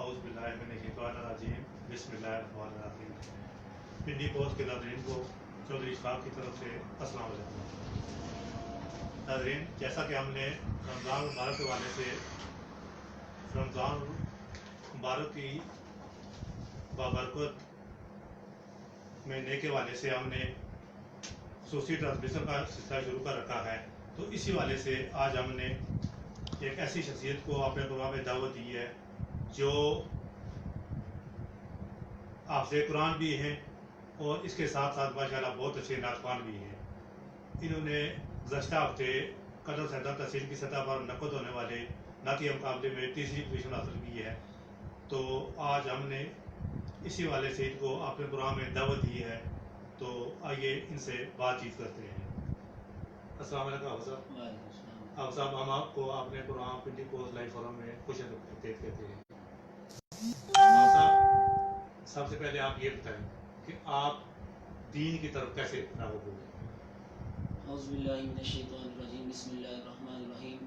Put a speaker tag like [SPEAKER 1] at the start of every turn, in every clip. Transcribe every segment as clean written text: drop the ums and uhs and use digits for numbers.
[SPEAKER 1] اعوذ باللہ من الشیطان الرجیم بسم اللہ الرحمن الرحیم۔ پنڈی پوسٹ کے ناظرین کو چودھری اشفاق کی طرف سے السلام علیکم۔ ناظرین، جیسا کہ ہم نے رمضان مبارک کے حوالے سے رمضان مبارک کی بابرکت مہینے کے حوالے سے ہم نے خصوصی ٹرانسمیشن کا سلسلہ شروع کر رکھا ہے، تو اسی حوالے سے آج ہم نے ایک ایسی شخصیت کو اپنے پروگرام میں دعوت دی ہے جو حافظ قرآن بھی ہیں اور اس کے ساتھ ساتھ ماشاءاللہ بہت اچھے نعت خوان بھی ہیں۔ انہوں نے گزشتہ ہفتے قدر سیدہ تحصیل کی سطح پر منعقد ہونے والے نعتیہ مقابلے میں تیسری پوزیشن حاصل کی ہے، تو آج ہم نے اسی والے سے ان کو اپنے پروگرام میں دعوت دی ہے، تو آئیے ان سے بات چیت کرتے ہیں۔ السلام علیکم حافظ صاحب۔ حافظ صاحب، ہم آپ کو اپنے programme Pindi Post live forum میں خوش آمدید کہتے ہیں۔ حافظ صاحب، سب سے پہلے آپ یہ بتائیں کہ آپ دین کی طرف کیسے راغب ہوئے؟
[SPEAKER 2] اعوذ باللہ من الشیطان الرجیم، بسم اللہ الرحمن الرحیم۔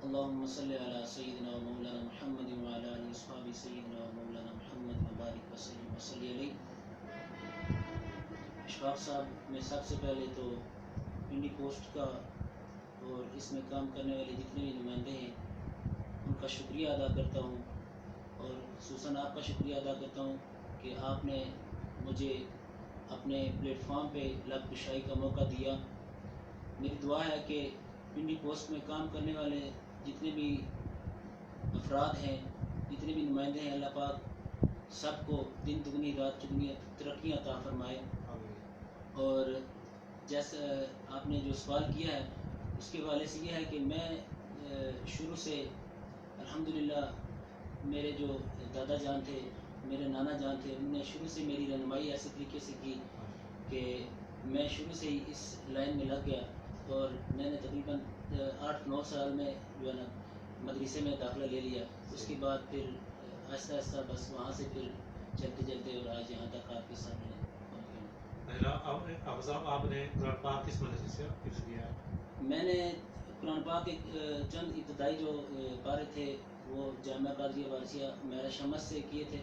[SPEAKER 2] اللہم صلی علی سیدنا و مولانا محمد وعلی آلہ وصحبہ سیدنا و مولانا محمد مبارک وسلم وصلی علیہ۔ اشفاق صاحب، میں سب سے پہلے تو پنڈی پوسٹ کا اور اس میں کام کرنے والے جتنے بھی نمائندے ہیں ان کا شکریہ ادا کرتا ہوں، اور خصوصاً آپ کا شکریہ ادا کرتا ہوں کہ آپ نے مجھے اپنے پلیٹ فارم پہ لب کشائی کا موقع دیا۔ میری دعا ہے کہ پنڈی پوسٹ میں کام کرنے والے جتنے بھی افراد ہیں، جتنے بھی نمائندے ہیں، اللہ پاک سب کو دن دگنی رات چگنی ترقی عطا فرمائے۔ اور جیسا آپ نے جو سوال کیا ہے اس کے حوالے سے یہ ہے کہ میں شروع سے الحمدللہ میرے جو دادا جان تھے، میرے نانا جان تھے، انہوں نے شروع سے میری رہنمائی ایسے طریقے سے کی کہ میں شروع سے ہی اس لائن میں لگ گیا، اور میں نے تقریباً 8-9 سال میں جو ہے نا مدرسے میں داخلہ لے لیا۔ اس کے بعد پھر آہستہ آہستہ بس وہاں سے پھر چلتے چلتے اور آج یہاں تک آپ کے سامنے پہنچ گیا۔
[SPEAKER 1] حافظ صاحب، آپ نے قرآن پاک کس مدرسے سے حفظ کیا ہے؟
[SPEAKER 2] میں نے قرآن پاک ایک چند ابتدائی جو پارے تھے وہ جامعہ قادریہ وارثیہ میرا شمس سے کیے تھے۔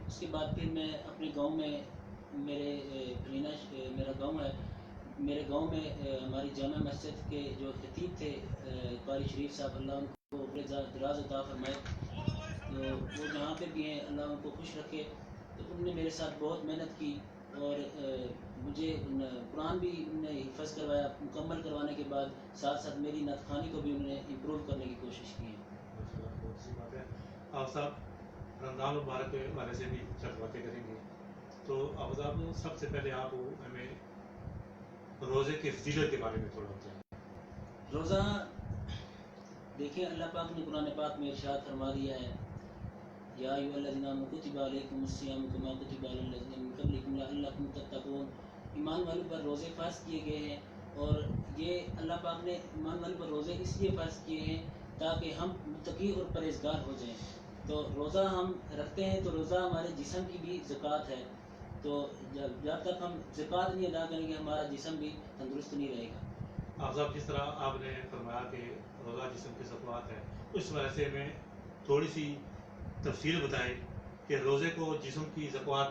[SPEAKER 2] اس کے بعد پھر میں اپنے گاؤں میں، میرا گاؤں ہے، میرے گاؤں میں ہماری جامع مسجد کے جو خطیب تھے قاری شریف صاحب، اللہ ان کو عمر دراز عطا فرمائے، تو وہ جہاں پہ بھی ہیں اللہ ان کو خوش رکھے، تو انہوں نے میرے ساتھ بہت محنت کی، اور مجھے قرآن بھی انہوں نے حفظ کروایا۔ مکمل کروانے کے بعد ساتھ ساتھ میری نعت خوانی کو بھی انہوں نے امپروو کرنے کی کوشش کی ہے۔
[SPEAKER 1] بہت سی بات ہے۔ آپ صاحب رمضان مبارک کے حوالے سے بھی چند باتیں کریں گے، تو آپ صاحب سب سے پہلے آپ ہمیں روزے کی فضیلت کے بارے میں تھوڑا بتائیں۔
[SPEAKER 2] روزہ دیکھیں، اللہ پاک نے قرآن پاک میں ارشاد فرما دیا ہے، یا ایھا الذین آمنوا کتب علیکم الصیام کما کتب علی الذین من قبلکم لعلکم تتقون۔ ایمان والوں پر روزے فرض کیے گئے ہیں، اور یہ اللہ پاک نے ایمان والوں پر روزے اس لیے فرض کیے ہیں تاکہ ہم متقی اور پرہیزگار ہو جائیں۔ تو روزہ ہم رکھتے ہیں تو روزہ ہمارے جسم کی بھی زکوٰۃ ہے، تو جب تک ہم زکوٰۃ نہیں ادا کریں گے ہمارا جسم بھی تندرست نہیں رہے گا۔
[SPEAKER 1] آپ صاحب، جس طرح آپ نے فرمایا کہ روزہ جسم کی زکوٰۃ ہے، اس وجہ سے میں تھوڑی سی تفصیل بتائیں کہ روزے کو جسم کی زکوٰۃ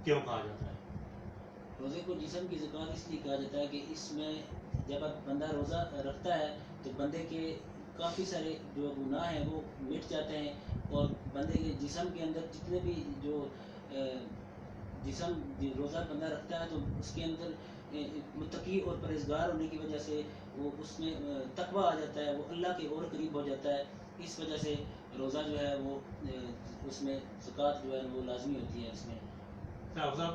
[SPEAKER 1] کیوں کہا جاتا ہے؟
[SPEAKER 2] روزے کو جسم کی زکوٰۃ اس لیے کہا جاتا ہے کہ اس میں جب بندہ روزہ رکھتا ہے تو بندے کے کافی سارے جو گناہ ہیں وہ مٹ جاتے ہیں، اور بندے کے جسم کے اندر جتنے بھی جو روزہ بندہ رکھتا ہے تو اس کے اندر متقی اور پرہیزگار ہونے کی وجہ سے وہ اس میں تقویٰ آ جاتا ہے، وہ اللہ کے اور قریب ہو جاتا ہے۔ اس وجہ سے روزہ جو ہے وہ اس میں زکوٰۃ جو ہے وہ لازمی ہوتی ہے اس میں۔
[SPEAKER 1] صاحب،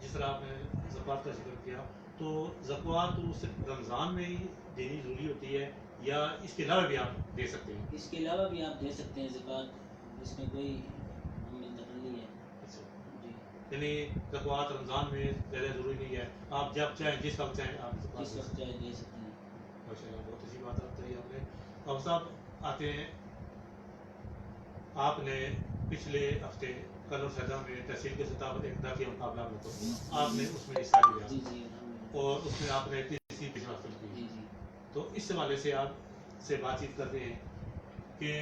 [SPEAKER 1] جس طرح آپ نے زکوٰۃ کا ذکر کیا، تو زکوٰۃ صرف رمضان میں ہی دینی ضروری ہوتی ہے یا اس کے علاوہ بھی آپ دے سکتے ہیں؟
[SPEAKER 2] اس کے علاوہ بھی آپ دے سکتے ہیں زکوٰۃ، اس میں کوئی دخل نہیں ہے۔ جی،
[SPEAKER 1] یعنی زکوٰۃ رمضان میں زیادہ ضروری نہیں ہے، آپ جب چاہیں جس وقت چاہیں آپ زکوٰۃ
[SPEAKER 2] جس وقت چاہے دے سکتے ہیں۔
[SPEAKER 1] ماشاء اللہ، بہت اچھی بات بتائی آپ نے۔ اب صاحب آتے ہیں، آپ نے پچھلے ہفتے کلر سیدا میں تحصیل کے سطح پر ایک نعتیہ مقابلہ منعقد کیا، آپ نے اس میں حصہ لیا،
[SPEAKER 2] جی جی الحمدللہ۔
[SPEAKER 1] اور اس میں آپ نے تیسری پوزیشن حاصل کی۔
[SPEAKER 2] جی جی،
[SPEAKER 1] تو اس حوالے سے آپ سے بات چیت کرتے ہیں کہ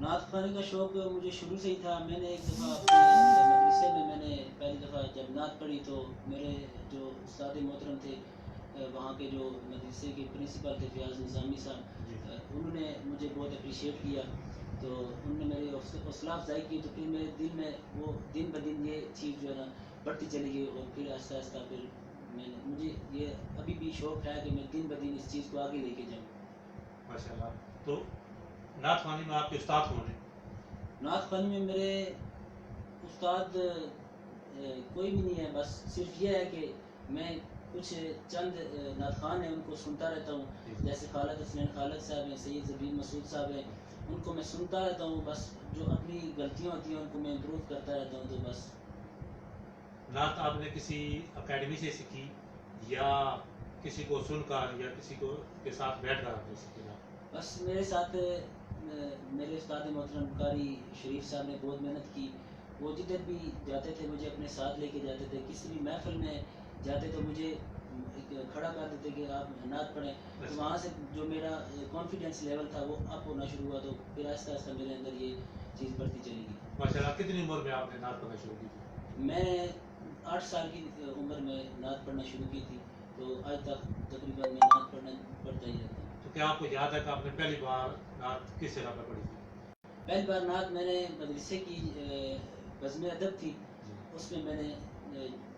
[SPEAKER 2] نعت خوانی کا شوق مجھے شروع سے ہی تھا. میں نے ایک دفعہ اپنے مدرسے میں میں نے پہلی دفعہ جب نعت پڑھی تو میرے جو استاد محترم تھے وہاں کے جو مدرسے کے پرنسپل تھے فیاض نظامی صاحب, انہوں نے مجھے بہت اپریشیٹ کیا. تو انہوں نے میری حوصلہ افزائی کی. تو پھر میرے دل میں وہ دن بدن یہ چیز جو ہے نا بڑھتی چلی گئی. اور پھر آہستہ آہستہ پھر مجھے یہ ابھی بھی شوق ہے کہ میں دن بدن اس چیز کو آگے لے کے جاؤں.
[SPEAKER 1] ماشاء اللہ. تو نعت خوانی میں آپ کے استاد کون ہیں؟
[SPEAKER 2] نعت خوانی میں میرے استاد کوئی بھی نہیں ہے. بس صرف یہ ہے کہ میں کچھ چند نعت خوان ہیں ان کو سنتا رہتا ہوں. جیسے خالد حسنین خالد صاحب ہیں, سید زبیر مسعود صاحب ہیں, ان کو میں سنتا رہتا ہوں. بس جو اپنی غلطیاں ہوتی ہیں ان کو میں امپروو کرتا رہتا ہوں. تو بس.
[SPEAKER 1] نعت آپ نے کسی اکیڈمی سے سیکھی یا کسی کو سن کر یا کسی کو کے ساتھ بیٹھ کر آپ نے سیکھی نعت؟
[SPEAKER 2] بس میرے ساتھ میرے استاد محترم قاری شریف صاحب نے بہت محنت کی. وہ جدھر بھی جاتے تھے مجھے اپنے ساتھ لے کے جاتے تھے. کسی بھی محفل میں جاتے تو مجھے کھڑا کر دیتے کہ آپ نعت پڑھیں. تو وہاں سے جو میرا کانفیڈینس لیول تھا وہ اپ ہونا شروع ہوا. تو پھر آہستہ آہستہ میرے اندر یہ چیز بڑھتی چلی گئی.
[SPEAKER 1] ماشاء اللہ. کتنی عمر میں آپ نے نعت پڑھنا شروع کی تھی؟
[SPEAKER 2] میں نے 8 سال کی عمر میں نعت پڑھنا شروع کی تھی. تو آج تک تقریباً میں نعت پڑھتا ہی رہتا ہوں.
[SPEAKER 1] تو کیا آپ کو یاد ہے کہ آپ نے پہلی بار نعت کس جگہ پر پڑھی تھی؟
[SPEAKER 2] پہلی بار نعت میں نے مدرسے کی بزم ادب تھی, اس میں میں نے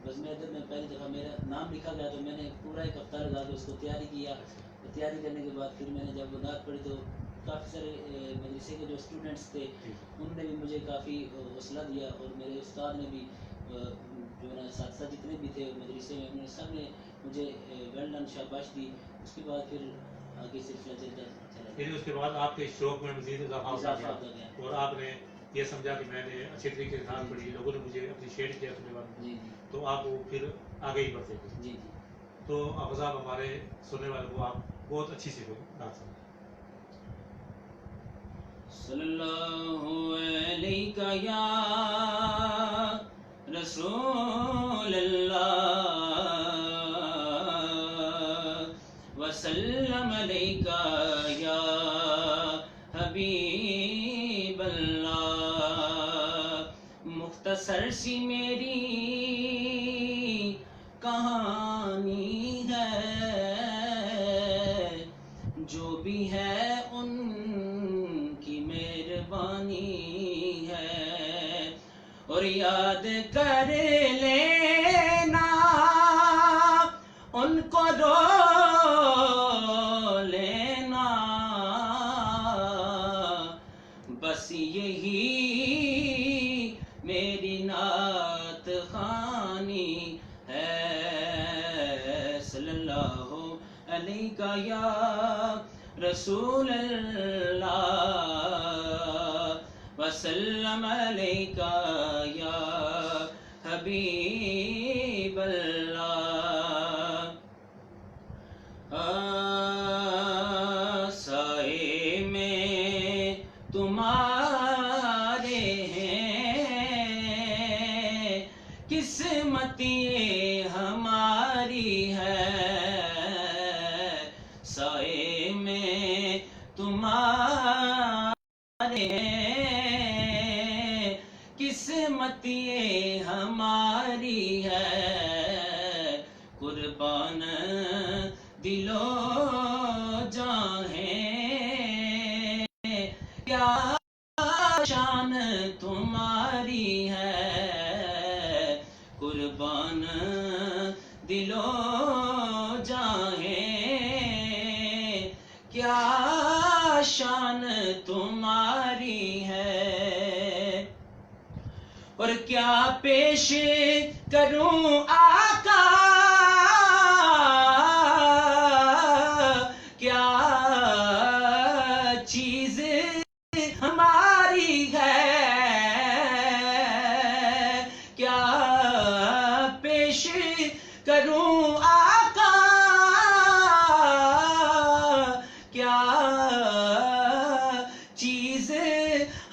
[SPEAKER 2] بزم ادب میں پہلی دفعہ میرا نام لکھا گیا. تو میں نے پورا ایک ہفتہ لگا کے اس کو تیاری کیا. تیاری کرنے کے بعد پھر میں نے جب وہ نعت پڑھی تو کافی سارے مدرسے کے جو اسٹوڈنٹس تھے انہوں نے بھی مجھے کافی حوصلہ دیا. اور میرے استاد نے بھی جو نا اساتذہ جتنے بھی تھے مدرسے میں انہوں نے سب نے مجھے ویل ڈن شاباش دی. اس کے بعد پھر آگے سلسلہ چلتا چلا.
[SPEAKER 1] پھر اس کے بعد آپ کے شوق میں مزید اضافہ ہوتا
[SPEAKER 2] ہوتا گیا
[SPEAKER 1] گیا اور آپ نے یہ سمجھا کہ میں نے اچھے طریقے سے نعت پڑھی, لوگوں نے مجھے اپریشیٹ کیا اپنے بارے میں, تو آپ وہ پھر آگے ہی بڑھتے گئے.
[SPEAKER 2] جی.
[SPEAKER 1] تو حافظ صاحب ہمارے سننے والوں کو آپ بہت اچھی سے نعت سنیں.
[SPEAKER 2] صلی اللہ علیہ یا رسول اللہ وسلم علیہ یا حبیب اللہ. مختصر سی میری کہانی ہے, جو بھی ہے ان کی مہربانی ہے. اور یاد کر لینا ان کو رو لینا, بس یہی میری نعت خوانی ہے. صلی اللہ علیہ یا رسول اللہ وسلم علیہ یا حبیب اللہ. سائے میں تمہارے ہیں قسمت یہ ہماری ہے. سائے میں تمہارے ہیں قسمت یہ ہماری ہے. قربان دلو جاں ہیں, کیا شان تمہاری ہے. قربان دلو جاں ہیں, کیا شان تمہاری ہے. اور کیا پیش کروں آقا, کیا چیز ہماری ہے, کیا پیش کروں آقا, کیا چیز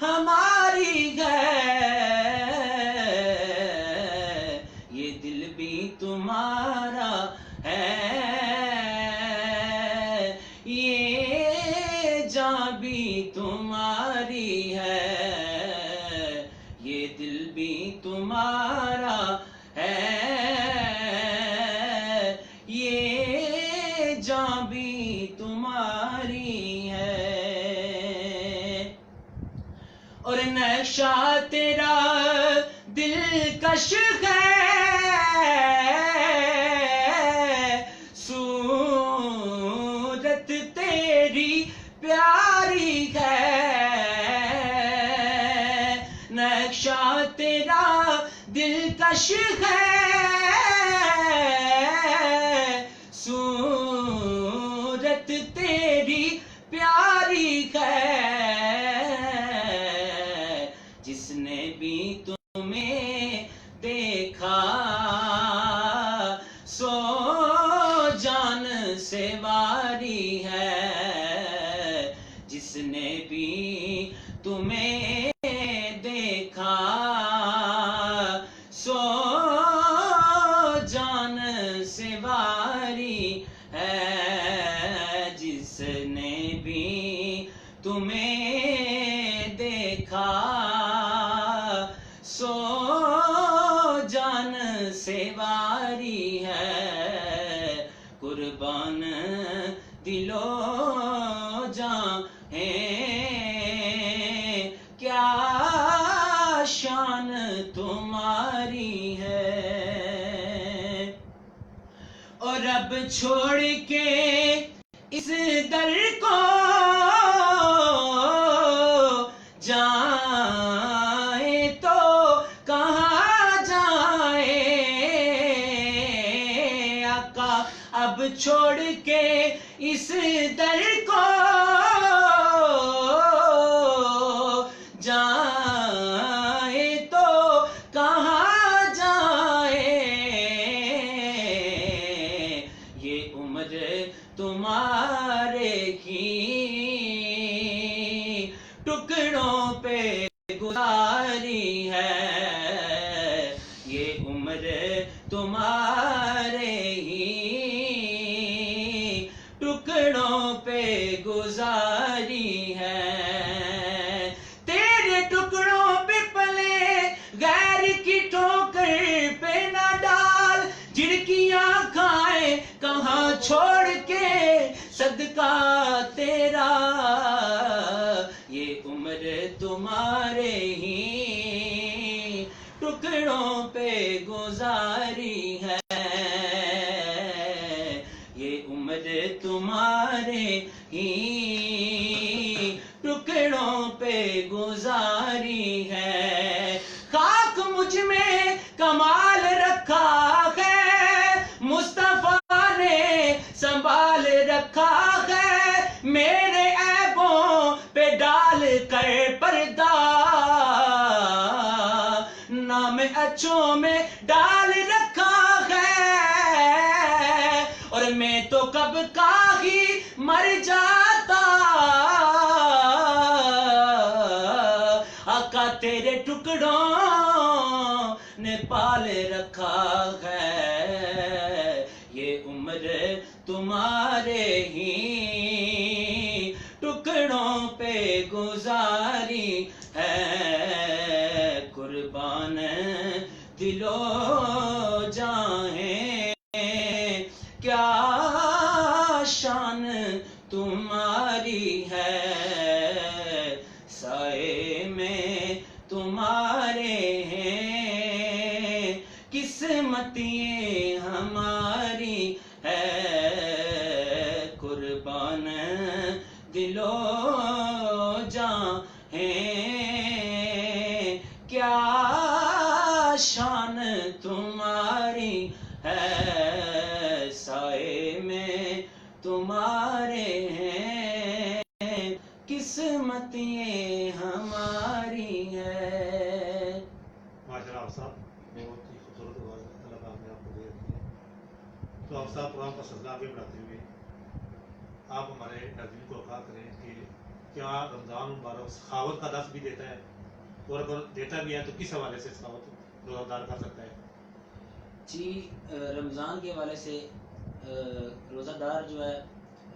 [SPEAKER 2] ہماری ہے. یہ دل بھی نقشہ بھی تمہاری ہے، یہ دل بھی تمہارا ہے، یہ جاں بھی تمہاری ہے، اور نقشہ تیرا دلکش ہے، صورت تیری پیاری ہے، نقشہ تیرا دلکش ہے، صورت تیری پیاری ہے، جس نے بھی تمہیں دیکھا سو جان سے واری ہے، جس نے بھی تمہیں دیکھا سو جان سے واری ہے، جس نے بھی تمہیں دیکھا سو جان سے واری ہے، قربان دلو جاں ہیں، کیا شان تمہاری ہے، اور اب چھوڑ کے اس در کو جائیں تو کہاں جائیں، آقا اب چھوڑ کے اس در کو جائیں تو کہاں جائیں، یہ عمر تمہارے ہی ٹکڑوں پہ گزاری ہے، یہ عمر تمہارے ہی ٹکڑوں پہ گزاری ہے، تیرے ٹکڑوں پہ پلے غیر کی ٹھوکر پہ نہ ڈال، جھڑکیاں کھائے کہاں چھوڑ کے صدقہ تیرا، یہ عمر تمہارے ہی ٹکڑوں پہ گزاری ہے، یہ عمر تمہارے ہی ٹکڑوں پہ گزاری ہے، خاک مجھ میں کمال رکھا ہے، مصطفیٰ نے سنبھال رکھا ہے، میرے عیبوں پہ ڈال کر پردہ نام اچھوں میں ڈال رکھا ہے، اور میں تو کب کا ہی مر جاتا، آقا تیرے ٹکڑوں نے پال رکھا ہے، یہ عمر تمہارے ہی ٹکڑوں پہ گزاری ہے، قربان دلو جاں ہیں، کیا شان تمہاری ہے، سائے میں تمہارے ہیں، قسمت یہ ہماری ہے، قربان دلو جاں ہیں، کیا شان تمہاری ہے، سائے میں تمہارے ہیں، قسمت یہ ہماری ہے۔
[SPEAKER 1] ماشاء اللہ آپ صاحب بہت ہی خوبصورت آواز اللہ پاک نے آپ کو دے رکھی ہے، تو آپ صاحب پروگرام کا سلسلہ آگے بڑھاتے ہوئے آپ ہمارے ناظرین کو آگاہ کریں کہ کیا رمضان مبارک سخاوت کا درس بھی دیتا ہے، اور اگر دیتا بھی ہے تو کس حوالے سے سخاوت روزہ دار کر سکتا ہے؟
[SPEAKER 2] جی رمضان کے حوالے سے روزہ دار جو ہے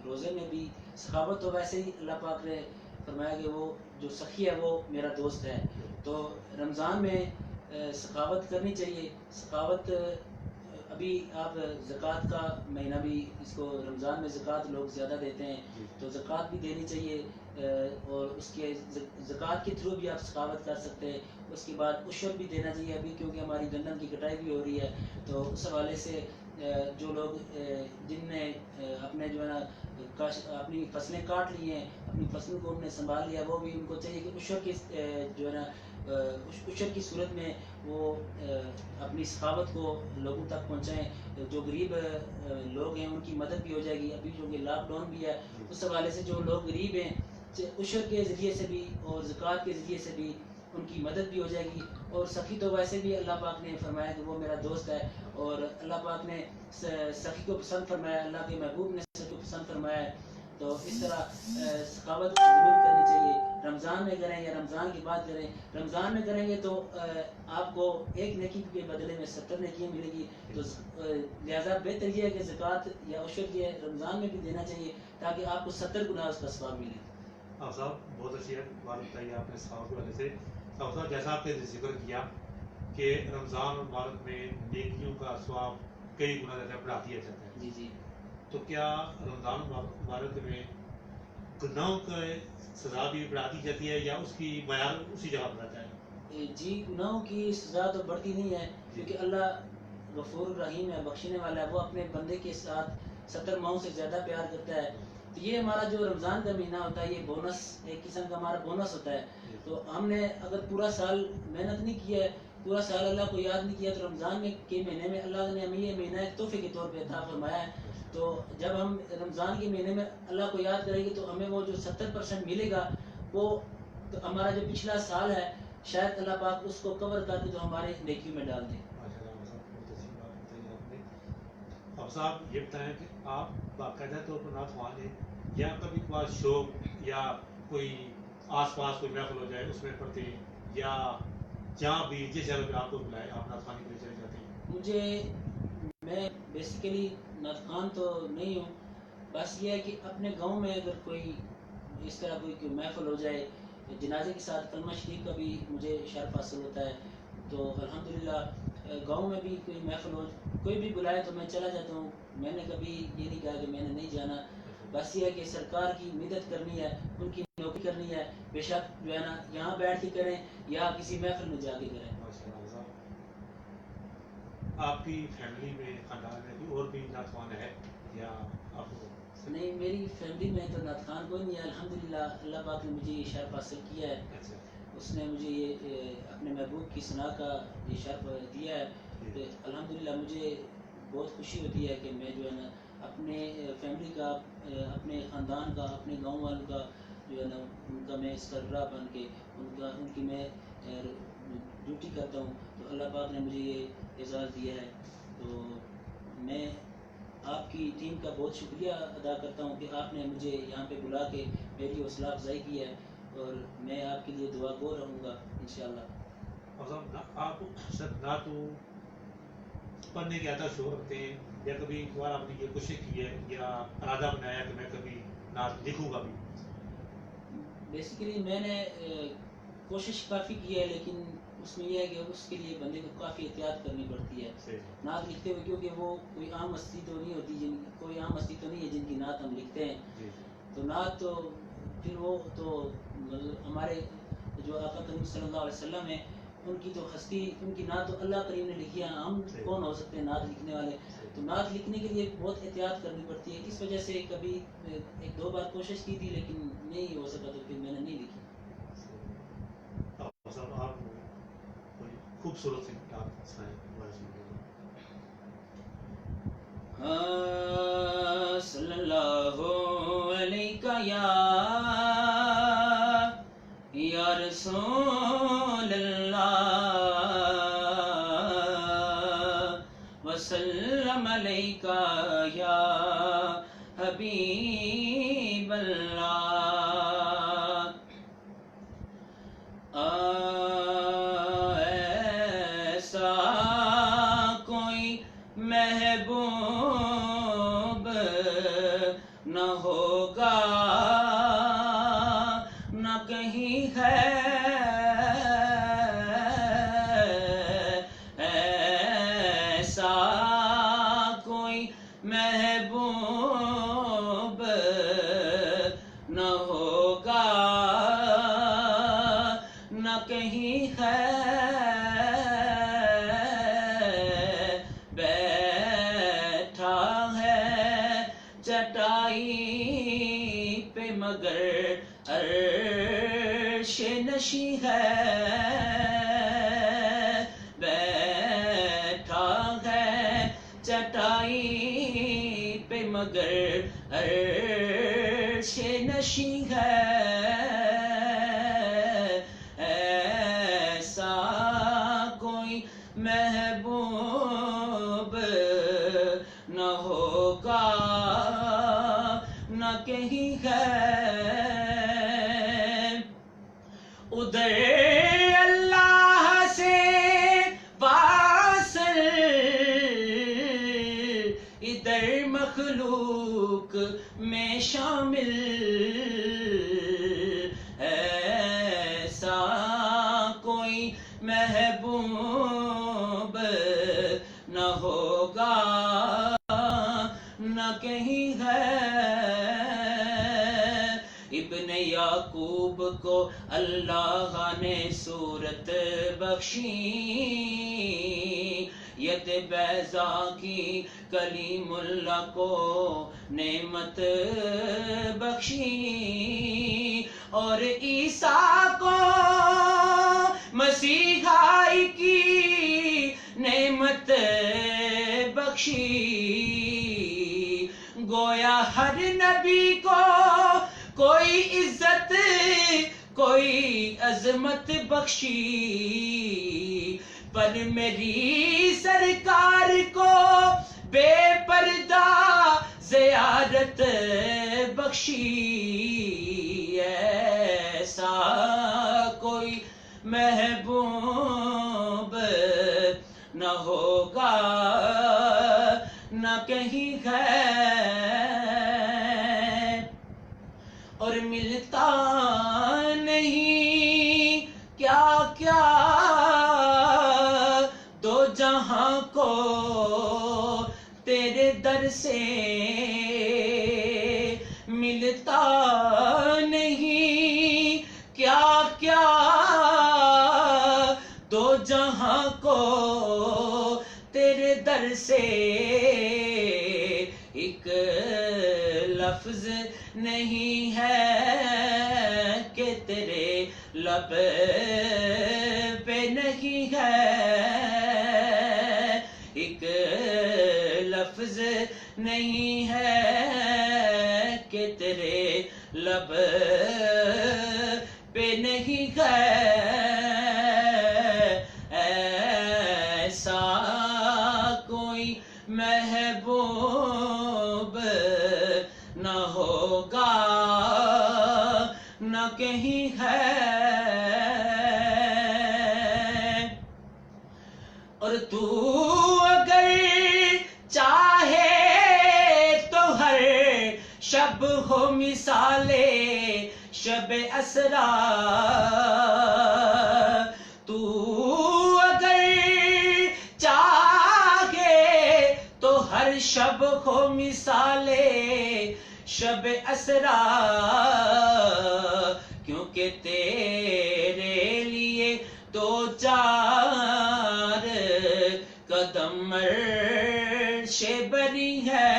[SPEAKER 2] روزے میں بھی سخاوت تو ویسے ہی اللہ پاک نے فرمایا کہ وہ جو سخی ہے وہ میرا دوست ہے. تو رمضان میں سخاوت کرنی چاہیے. سخاوت ابھی آپ زکوٰۃ کا مہینہ بھی اس کو رمضان میں زکوٰۃ لوگ زیادہ دیتے ہیں, تو زکوٰۃ بھی دینی چاہیے, اور اس کے زکوٰۃ کے تھرو بھی آپ سخاوت کر سکتے ہیں. اس کے بعد عشر بھی دینا چاہیے ابھی, کیونکہ ہماری گندم کی کٹائی بھی ہو رہی ہے. تو اس حوالے سے جو لوگ جن نے اپنے جو ہے نا اپنی فصلیں کاٹ لی ہیں, اپنی فصلوں کو ہم نے سنبھال لیا, وہ بھی ان کو چاہیے کہ عشر کی جو ہے نا عشر کی صورت میں وہ اپنی سخاوت کو لوگوں تک پہنچائیں. جو غریب لوگ ہیں ان کی مدد بھی ہو جائے گی. ابھی جو کہ لاک ڈاؤن بھی ہے, اس حوالے سے جو لوگ غریب ہیں عشر کے ذریعے سے بھی اور زکوٰۃ کے ذریعے سے بھی ان کی مدد بھی ہو جائے گی. اور سخی تو ویسے بھی اللہ پاک نے فرمایا کہ وہ میرا دوست ہے, اور اللہ پاک نے سخی کو پسند فرمایا, اللہ کے محبوب نے سخی کو پسند فرمایا ہے. تو اس طرح سخاوت ضرور کرنی چاہیے. رمضان میں کریں یا رمضان کی بات کریں, رمضان میں کریں گے تو آپ کو ایک نیکی کے بدلے میں 70 نیکیاں ملے گی. تو لہٰذا بہتر یہ ہے کہ زکوٰۃ یا عشر یہ رمضان میں بھی دینا چاہیے, تاکہ آپ کو 70 گنا اس کا ثواب ملے.
[SPEAKER 1] آپ صاحب بہت اچھی بات بتائی آپ نے ثواب کے والے سے. آپ صاحب جیسا آپ نے ذکر کیا کہ رمضان مبارک میں نیکیوں کا ثواب کئی گنا زیادہ بڑھا دیا جاتا ہے.
[SPEAKER 2] جی جی.
[SPEAKER 1] تو کیا رمضان مبارک میں گناہوں کا سزا بھی بڑھا دی جاتی ہے یا اس کی معیار اسی جگہ پر رہتا ہے؟
[SPEAKER 2] جی, گناہوں کی سزا تو بڑھتی نہیں ہے, کیونکہ اللہ غفور الرحیم ہے, بخشنے والا ہے. وہ اپنے بندے کے ساتھ 70 ماہوں سے زیادہ پیار کرتا ہے. تو یہ ہمارا جو رمضان کا مہینہ ہوتا ہے, یہ بونس ایک قسم کا ہمارا بونس ہوتا ہے. تو ہم نے اگر پورا سال محنت نہیں کیا ہے, پورا سال اللہ کو یاد نہیں کیا, تو رمضان کے مہینے میں اللہ نے ہمیں یہ مہینہ ایک تحفے کے طور پہ عطا فرمایا ہے. تو جب ہم رمضان کے مہینے میں اللہ کو یاد کریں گے تو ہمیں وہ جو 70% ملے گا, وہ ہمارا جو پچھلا سال ہے شاید اللہ پاک اس کو کور کر کے تو ہمارے نیکیوں میں ڈال دیں.
[SPEAKER 1] اب صاحب یہ بتائیں کہ آپ باقاعدہ طور پر نعت خوان ہیں یا کبھی کوئی شوق یا کوئی آس پاس کوئی محفل ہو جائے اس میں پڑھتے ہیں, یا جہاں بھی جس جگہ پہ آپ کو بلائے آپ نعت خوانی کے لیے چلے جاتے ہیں؟
[SPEAKER 2] میں بیسیکلی نعت خوان تو نہیں ہوں, بس یہ ہے کہ اپنے گاؤں میں اگر کوئی اس طرح کوئی محفل ہو جائے, جنازے کے ساتھ کلمہ شریف کا بھی مجھے شرف حاصل ہوتا ہے. تو الحمدللہ گاؤں میں بھی کوئی محفل ہو, کوئی بھی بلائے تو میں چلا جاتا ہوں. میں نے کبھی یہ نہیں کہا کہ میں نے نہیں جانا, بس یہ ہے کہ سرکار کی مدد کرنی ہے, ان کی نوکری کرنی ہے, بے شک جو ہے نا یہاں بیٹھ کے کریں یا کسی محفل میں جا کے کریں.
[SPEAKER 1] آپ کی فیملی میں خاندان میں کوئی اور بھی نعت خوان ہے یا آپ کو؟
[SPEAKER 2] نہیں, میری فیملی میں تو نعت خوان کوئی نہیں ہے. الحمدللہ اللہ پاک نے مجھے یہ شرف حاصل کیا ہے. اس نے مجھے یہ اپنے محبوب کی ثنا کا یہ شرف دیا ہے. الحمدللہ مجھے بہت خوشی ہوتی ہے کہ میں جو ہے نا اپنے فیملی کا, اپنے خاندان کا, اپنے گاؤں والوں کا جو ہے نا ان کا میں سربراہ بن کے ان کی میں ڈیوٹی کرتا ہوں. تو اللہ پاک نے مجھے یہ اعزاز دیا ہے. تو میں آپ کی ٹیم کا بہت شکریہ ادا کرتا ہوں کہ آپ نے مجھے یہاں پہ بلا کے میری حوصلہ افزائی کی ہے, اور میں آپ کے لیے دعا گو رہوں گا انشاءاللہ.
[SPEAKER 1] آپ نعت پڑھنے کے آتا شوق رکھتے ہیں یا کبھی دوبارہ آپ نے یہ کوشش کی ہے یا ارادہ بنایا کہ میں کبھی نعت لکھوں گا بھی؟
[SPEAKER 2] بیسیکلی میں نے کوشش کافی کی ہے, لیکن اس میں یہ ہے کہ اس کے لیے بندے کو کافی احتیاط کرنی پڑتی ہے نعت لکھتے ہوئے, کیونکہ وہ کوئی عام ہستی تو نہیں ہوتی, کوئی عام ہستی تو نہیں ہے جن کی نعت ہم لکھتے ہیں. تو نعت تو پھر وہ تو ہمارے جو آقا کریم صلی اللہ علیہ وسلم ہیں ان کی تو ہستی, ان کی نعت تو اللہ کریم نے لکھی ہے, ہم کون ہو سکتے ہیں نعت لکھنے والے. تو نعت لکھنے کے لیے بہت احتیاط کرنی پڑتی ہے. اس وجہ سے کبھی ایک دو بار کوشش کی تھی لیکن نہیں ہو سکا, تو پھر میں نے نہیں لکھی.
[SPEAKER 1] آپ کوئی خوبصورت سی نعت سنائیں.
[SPEAKER 2] صلی اللہ علیہ یا رسول اللہ وسلم علیکہ یا حبیب اللہ. ایسا کوئی محبوب نہ ہوگا مگر عرش نشیں ہے، بیٹھا ہے چٹائی پہ مگر عرش نشیں ہے، ایسا کوئی محبوب نہ ہوگا نہ کہیں ہے، ادھر اللہ سے واصل ادھر مخلوق میں شامل، ایسا کوئی محبوب نہ ہوگا نہ کہیں ہے، ابن یعقوب کو اللہ نے صورت بخشی، یت بیضا کی کلیم اللہ کو نعمت بخشی، اور عیسیٰ کو مسیحائی کی نعمت بخشی، گویا ہر نبی کو کوئی عزت کوئی عظمت بخشی، پر میری سرکار کو بے پردہ زیارت بخشی، ایسا کوئی محبوب نہ ہوگا نہ کہیں ہے، اور ملتا نہیں کیا کیا دو جہاں کو تیرے در سے، ملتا نہیں کیا کیا دو جہاں کو تیرے در سے، ایک لفظ نہیں ہے کہ تیرے لب پہ نہیں ہے، ایک لفظ نہیں ہے کہ تیرے لب پہ نہیں ہے، ایسا کوئی محبوب نہ ہوگا نہ کہیں ہے، اور تو اگر چاہے تو ہر شب ہو مثالے شب اسرا، تو اگر چاہے تو ہر شب ہو مثالے شب اسرا، کیونکہ تیرے لیے دو چار قدم عرش بری ہے،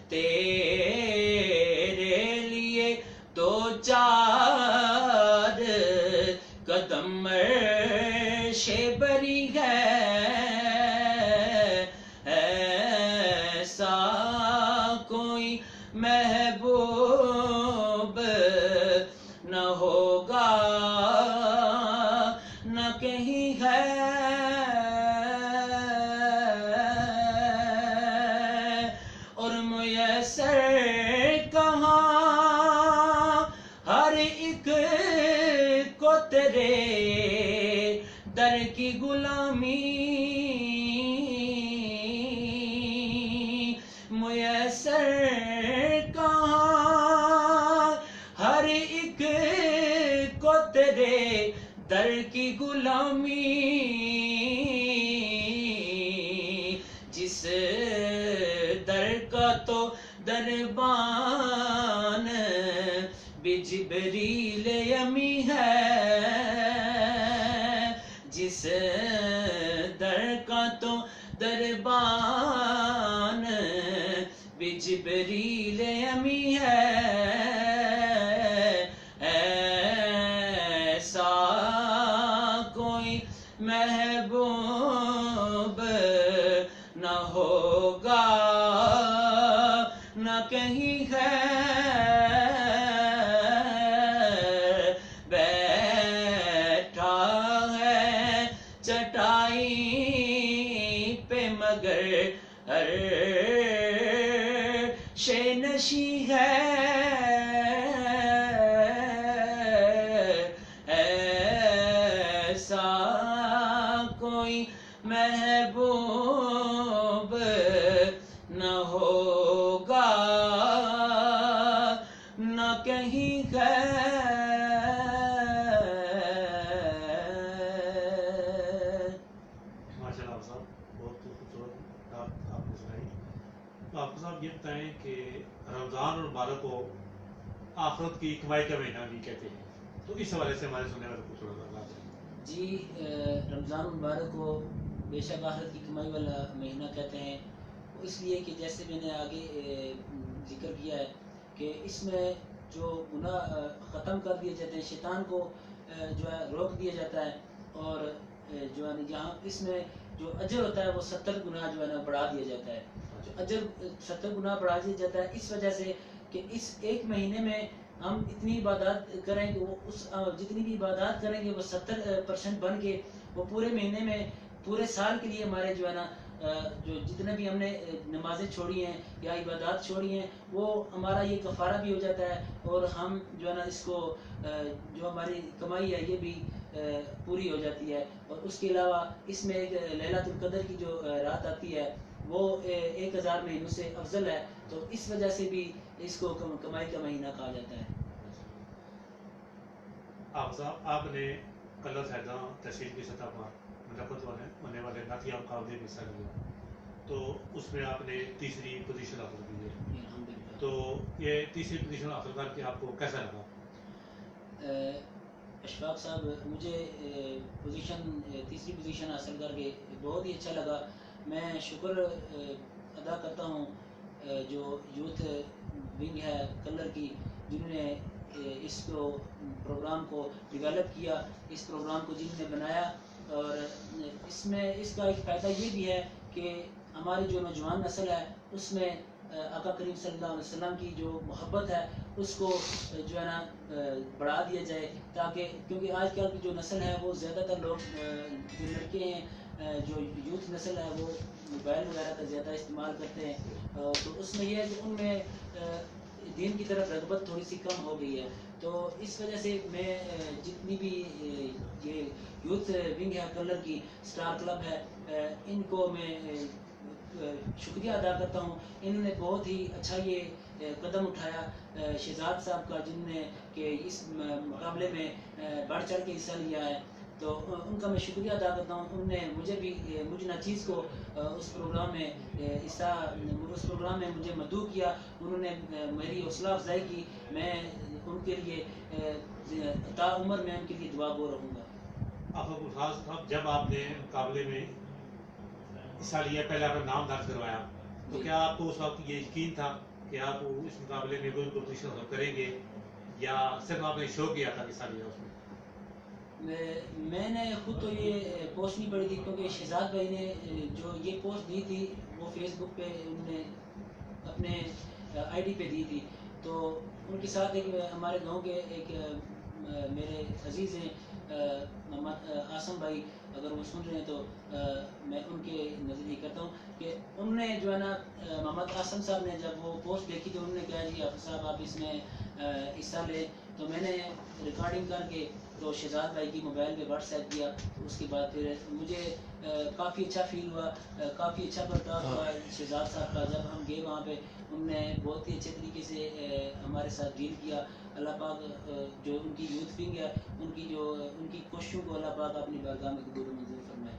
[SPEAKER 2] تیرے لیے دو چار قدم عرش بری ہے، ایسا کوئی محبوب نہ ہوگا نہ کہیں ہے، اور میسر کہاں ہر ایک کو تیرے در کی غلامی، میسر کہاں ہر ایک کو تیرے در کی غلامی، جس در کا تو دربان بھی جبریل امی ہے، جس در کا تو دربان بھی جبریل جبریل امی ہے ایسا کوئی محبوب نہ ہوگا نہ کہیں ہے بیٹھا ہے چٹائی پہ مگر عرش نشیں ہے ایسا کوئی محبوب نہ ہوگا نہ کہیں ہے
[SPEAKER 1] ماشاء اللہ صاحب بہت خوبصورت بات آپ نے سنائی. تو آپ صاحب یہ بتائیں کہ رمضان اور مبارک کو آخرت کی کمائی کا مہینہ بھی کہتے ہیں, تو اس حوالے سے ہمارے سننے والے کو تھوڑا سا بات کریں.
[SPEAKER 2] جی رمضان المبارک کو بے شک آخرت کی کمائی والا مہینہ کہتے ہیں, اس لیے کہ جیسے میں نے آگے ذکر کیا ہے کہ اس میں جو گناہ ختم کر دیے جاتے ہیں, شیطان کو جو ہے روک دیا جاتا ہے, اور جو ہے یہاں اس میں جو اجر ہوتا ہے وہ 70 گنا جو ہے نا بڑھا دیا جاتا ہے. جو اجر 70 گنا بڑھا دیا جاتا ہے اس وجہ سے کہ اس ایک مہینے میں ہم اتنی عبادات کریں کہ وہ اس جتنی بھی عبادات کریں گے وہ 70% بن کے وہ پورے مہینے میں پورے سال کے لیے ہمارے جو ہے نا جو جتنے بھی ہم نے نمازیں چھوڑی ہیں یا عبادات چھوڑی ہیں وہ ہمارا یہ کفارہ بھی ہو جاتا ہے, اور ہم جو ہے نا اس کو جو ہماری کمائی ہے یہ بھی پوری ہو جاتی ہے. اور اس کے علاوہ اس میں ایک لیلۃ القدر کی جو رات آتی ہے وہ 1000 مہینوں سے افضل ہے, تو اس وجہ سے بھی اس کو کمائی کا مہینہ کہا جاتا ہے.
[SPEAKER 1] آپ صاحب آپ نے کلر سیدہ تشہیر کی سطح پر منعقد ہونے والے نعتیہ مقابلے میں حصہ لیا, تو اس میں آپ نے تیسری پوزیشن حاصل کی ہے.
[SPEAKER 2] الحمدللہ.
[SPEAKER 1] تو یہ تیسری پوزیشن حاصل کر کے آپ کو کیسا لگا؟
[SPEAKER 2] اشفاق صاحب مجھے تیسری پوزیشن حاصل کر کے بہت ہی اچھا لگا. میں شکر ادا کرتا ہوں جو یوتھ ونگ ہے کلر کی, جنہوں نے اس پروگرام کو ڈیولپ کیا, اس پروگرام کو جنہوں نے بنایا, اور اس میں اس کا ایک فائدہ یہ بھی ہے کہ ہماری جو نوجوان نسل ہے اس میں آقا کریم صلی اللہ علیہ وسلم کی جو محبت ہے اس کو جو ہے نا بڑھا دیا جائے, تاکہ کیونکہ آج کل کی جو نسل ہے وہ زیادہ تر لوگ جو لڑکے ہیں جو یوتھ نسل ہے وہ موبائل وغیرہ کا زیادہ استعمال کرتے ہیں, تو اس میں یہ ہے کہ ان میں دین کی طرف رغبت تھوڑی سی کم ہو گئی ہے. تو اس وجہ سے میں جتنی بھی یہ یوتھ ونگ ہے کلر کی, اسٹار کلب ہے, ان کو میں شکریہ ادا کرتا ہوں. انہوں نے بہت ہی اچھا یہ قدم اٹھایا شہزاد صاحب کا, جن نے کہ اس مقابلے میں بڑھ چڑھ کے حصہ لیا ہے, تو ان کا میں شکریہ ادا کرتا ہوں. انہوں نے مجھے ناچیز کو اس پروگرام میں مجھے مدعو کیا, انہوں نے میری حوصلہ افزائی کی. میں ان کے لیے تا عمر میں ان کے لیے دعا گو رہوں گا.
[SPEAKER 1] آپ خاص صاحب جب آپ نے مقابلے میں حصہ لیا, پہلے آپ نے نام درج کروایا, تو کیا آپ کو اس وقت یہ یقین تھا کہ آپ اس مقابلے میں کوئی کمپٹیشن حاصل کریں گے, یا صرف آپ نے شوق کیا تھا حصہ لیا اس میں؟
[SPEAKER 2] میں نے خود تو یہ پوسٹ نہیں پڑھی تھی, کیونکہ شہزاد بھائی نے جو یہ پوسٹ دی تھی وہ فیس بک پہ انہوں نے اپنے آئی ڈی پہ دی تھی. تو ان کے ساتھ ایک ہمارے گاؤں کے ایک میرے عزیز ہیں محمد عاصم بھائی, اگر وہ سن رہے ہیں تو میں ان کے نظر یہ کرتا ہوں کہ انہوں نے جو ہے نا محمد عاصم صاحب نے جب وہ پوسٹ دیکھی تو انہوں نے کہا جی حافظ صاحب آپ اس میں حصہ لیں. تو میں نے ریکارڈنگ کر کے تو شہزاد بھائی کی موبائل پہ واٹس ایپ کیا. اس کے بعد پھر مجھے کافی اچھا فیل ہوا, کافی اچھا برتاؤ ہوا شہزاد صاحب کا. جب ہم گئے وہاں پہ انہوں نے بہت ہی اچھے طریقے سے ہمارے ساتھ ڈیل کیا. اللہ پاک جو ان کی یوتھ ونگ ہے ان کی کوششوں کو اللہ پاک اپنی بارگاہ میں قبول و منظور فرمائے.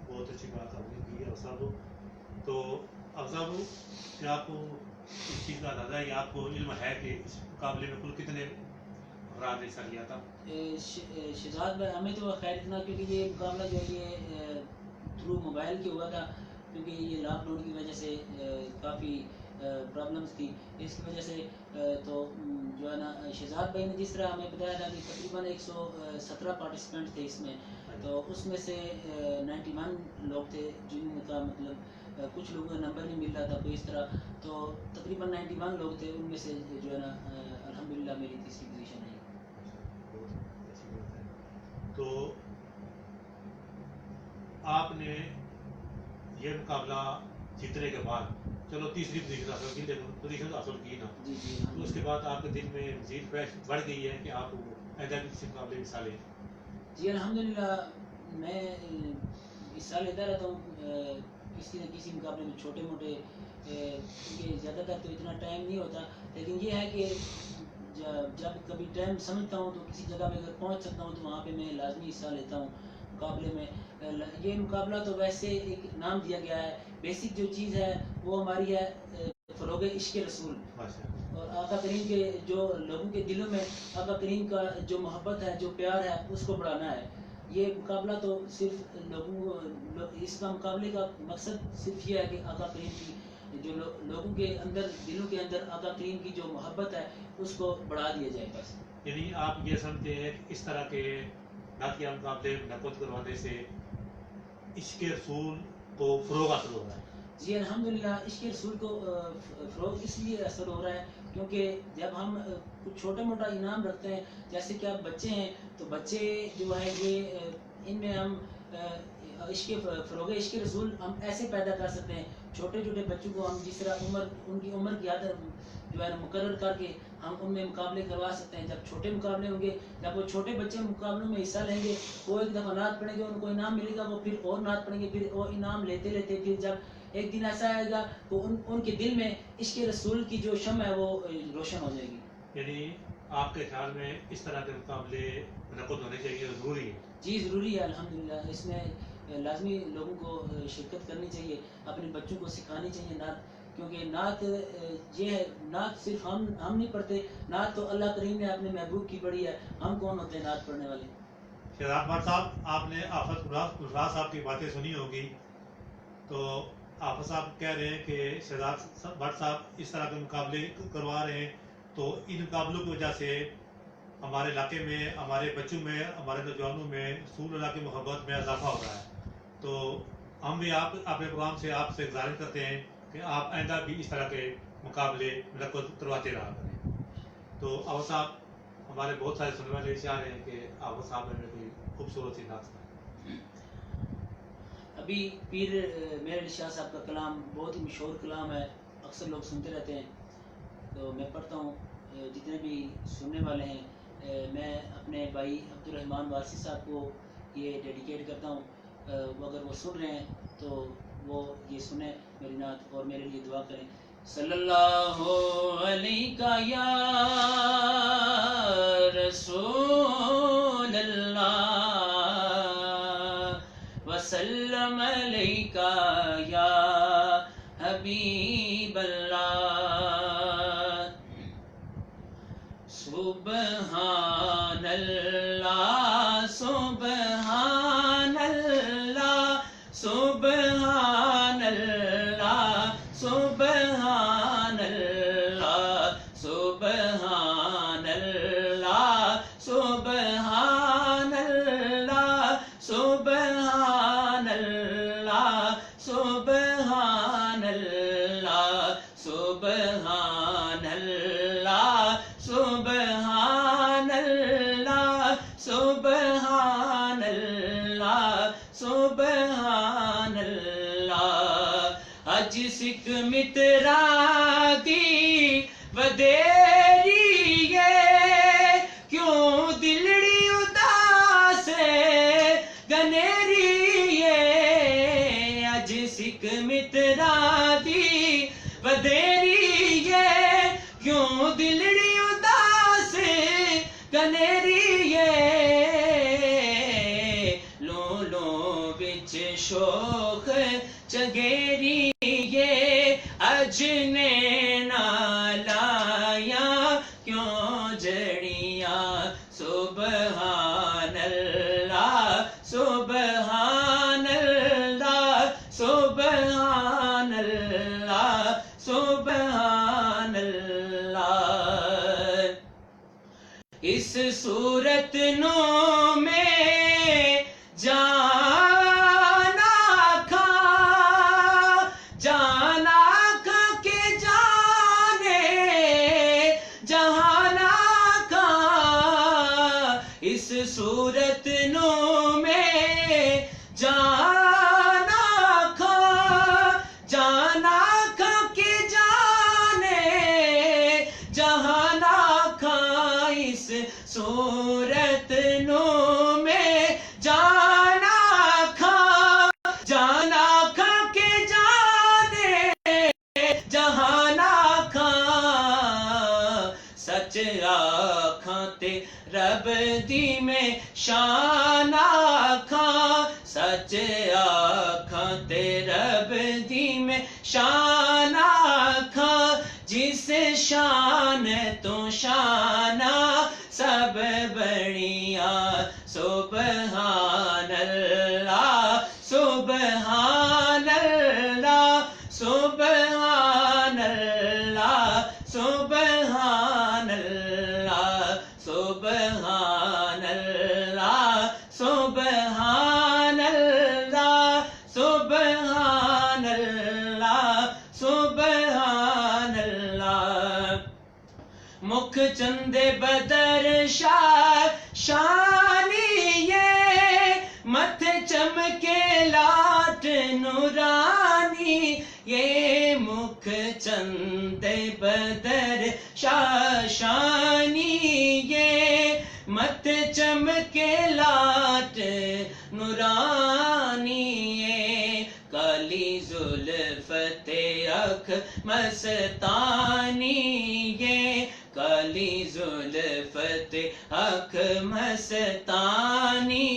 [SPEAKER 1] بہت اچھی بات آپ نے کی ہے افضل. تو افضل کیا آپ کو اس چیز کا اندازہ ہے, آپ کو علم ہے کہ اس مقابلے میں کل کتنے افراد نے حصہ لیا تھا؟
[SPEAKER 2] شہزاد بھائی ہمیں تو خیر اتنا, کیونکہ یہ مقابلہ جو ہے یہ تھرو موبائل کے ہوا تھا, کیونکہ یہ لاک ڈاؤن کی وجہ سے کافی پرابلمس تھی. اس کی وجہ سے تو جو ہے نا شہزاد بھائی نے جس طرح ہمیں بتایا تھا کہ تقریباً 117 پارٹیسپینٹ تھے اس میں, تو اس میں سے 91 لوگ تھے جن کا مطلب کچھ لوگوں کا نمبر نہیں مل رہا تھا کوئی اس طرح, تو تقریباً 91 لوگ تھے, ان میں سے جو ہے نا الحمدللہ میری تیسری پوزیشن ہے.
[SPEAKER 1] تو آپ نے یہ مقابلہ جیتنے کے بعد چلو تیسری پوزیشن حاصل کی, لیکن پوزیشن حاصل کی نا,
[SPEAKER 2] جی جی
[SPEAKER 1] تو اس کے بعد آپ کے دل میں مزید خواہش بڑھ گئی ہے کہ آپ آئندہ بھی کسی مقابلے میں حصہ لیں؟
[SPEAKER 2] جی الحمدللہ میں حصہ لیتا رہتا ہوں کسی نہ کسی مقابلے میں, چھوٹے موٹے, کیونکہ زیادہ تر تو اتنا ٹائم نہیں ہوتا, لیکن یہ ہے کہ جب کبھی ٹائم سمجھتا ہوں تو کسی جگہ پہ اگر پہنچ سکتا ہوں تو وہاں پہ میں لازمی حصہ لیتا ہوں مقابلے میں. یہ مقابلہ تو ویسے ایک نام دیا گیا ہے, بیسک جو چیز ہے وہ ہماری ہے فروغ عشق رسول, اور آقا کریم کے جو لوگوں کے دلوں میں آقا کریم کا جو محبت ہے, جو پیار ہے, اس کو بڑھانا ہے. یہ مقابلہ تو صرف اس کا مقابلے کا مقصد صرف یہ ہے کہ آقا کریم کی جو لوگوں کے اندر, دلوں کے اندر آقا کریم کی جو محبت ہے اس کو بڑھا دیا جائے بس.
[SPEAKER 1] یعنی آپ یہ سمجھتے ہیں کہ اس طرح کے نعتیہ مقابلے منعقد کروانے سے عشق رسول کو فروغ حاصل ہو رہا ہے؟
[SPEAKER 2] جی الحمدللہ عشق رسول کو فروغ اس لیے اثر ہو رہا ہے کیونکہ جب ہم کچھ چھوٹا موٹا انعام رکھتے ہیں, جیسے کہ آپ بچے ہیں تو بچے جو ہے یہ ان میں ہم فروغ عشق رسول ہم ایسے پیدا کر سکتے ہیں. چھوٹے چھوٹے بچوں کو ہم جس طرح ان کی عمر کی عادت جو ہے مقرر کر کے ہم ان میں مقابلے کروا سکتے ہیں. جب چھوٹے مقابلے ہوں گے, جب وہ چھوٹے بچے مقابلوں میں حصہ لیں گے, وہ ایک دفعہ نعت پڑھیں گے, ان کو انعام ملے گا, وہ پھر اور نعت پڑھیں گے, پھر وہ انعام لیتے لیتے پھر جب ایک دن ایسا آئے گا تو ان کے دل میں عشق رسول کی جو شمع ہے وہ روشن ہو جائے گی.
[SPEAKER 1] یعنی آپ کے خیال میں اس طرح کے مقابلے منعقد ہونے چاہیے, ضروری ہے؟
[SPEAKER 2] جی ضروری ہے الحمدللہ, اس میں لازمی لوگوں کو شرکت کرنی چاہیے, اپنے بچوں کو سکھانی چاہیے نعت, کیونکہ نعت یہ ہے, نعت صرف ہم نہیں پڑھتے, نعت تو اللہ کریم نے اپنے محبوب کی پڑھی ہے, ہم کون ہوتے ہیں نعت پڑھنے والے.
[SPEAKER 1] شہزاد بٹ صاحب, آپ نے آفت گلفراز صاحب کی باتیں سنی ہوگی, تو آفت صاحب کہہ رہے ہیں کہ شہزاد بٹ صاحب اس طرح کے مقابلے کروا رہے ہیں, تو ان مقابلوں کی وجہ سے ہمارے علاقے میں, ہمارے بچوں میں, ہمارے نوجوانوں میں رسول اللہ کی محبت میں اضافہ ہو رہا ہے. تو ہم بھی اپنے پروگرام سے آپ سے گزارش کرتے ہیں کہ آپ آئندہ بھی اس طرح کے مقابلے منعقد کرواتے رہا کریں. تو آفت صاحب, ہمارے بہت سارے سننے والے چاہ رہے ہیں کہ آفت صاحب نے کوئی خوبصورت سی نعت سنائیں.
[SPEAKER 2] ابھی پیر میرے علی شاہ صاحب کا کلام بہت ہی مشہور کلام ہے, اکثر لوگ سنتے رہتے ہیں, تو میں پڑھتا ہوں. جتنے بھی سننے والے ہیں, میں اپنے بھائی عبدالرحمن وارثی صاحب کو یہ ڈیڈیکیٹ کرتا ہوں. وہ اگر وہ سن رہے ہیں تو وہ یہ سنیں میری نعت اور میرے لیے دعا کریں. صلی اللہ علیہ یا رسول اللہ وسلم علیکہ یا حبیب اللہ. سبحان اللہ سبحان اللہ سبحان اللہ سبحان اللہ سبحان اللہ سبحان اللہ سبحان اللہ سبحان اللہ سبحان اللہ سبحان اللہ سبحان اللہ سبحان اللہ. اج سکھ مترا دی ودیری ہے, کیوں دلڑی اداس گنیری ہے. اج سکھ مترا دی ودیری ہے, کیوں دلڑی اداس گنیری ہے. لو لو بچ شوق چگیری ہے, اج نے نہ لایا کیوں جڑیاں. سبحان اللہ سبحان اللہ سبحان اللہ سبحان اس صورت نو میں جانا کھا کے جانے جہانا کھا اس صورت نو میں جانا کھا کے جانے جہانا کھا اس صورت نو میں جانا کھا کے جانے جہانا کھا سچ آکھاں تے رب دی میں شان آکھاں سچ آکھاں تے رب دی میں شان آکھاں جس شان تو شانہ سب بڑیا سبحان اللہ سبحان اللہ سبحان اللہ سبحان اللہ سبحان اللہ سبحان اللہ سبحان اللہ سبحان اللہ مکھ چندے بدر شانی متھے چمکے لاٹ نورانی یہ مکھ چندے بدر شانی متھے چمکے لاٹ نورانی کالی زلفت اکھ مستانی کالی زلفت اکھ مستانی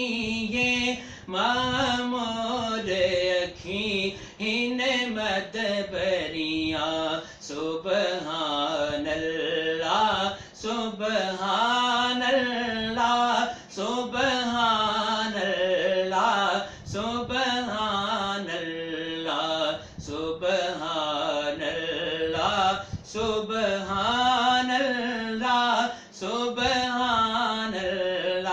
[SPEAKER 2] معمور اکھیں ہن مد بریاں سبحان اللہ سبحان اللہ سبحان اللہ سبحان اللہ سبحان اللہ سبحان اللہ سبحان اللہ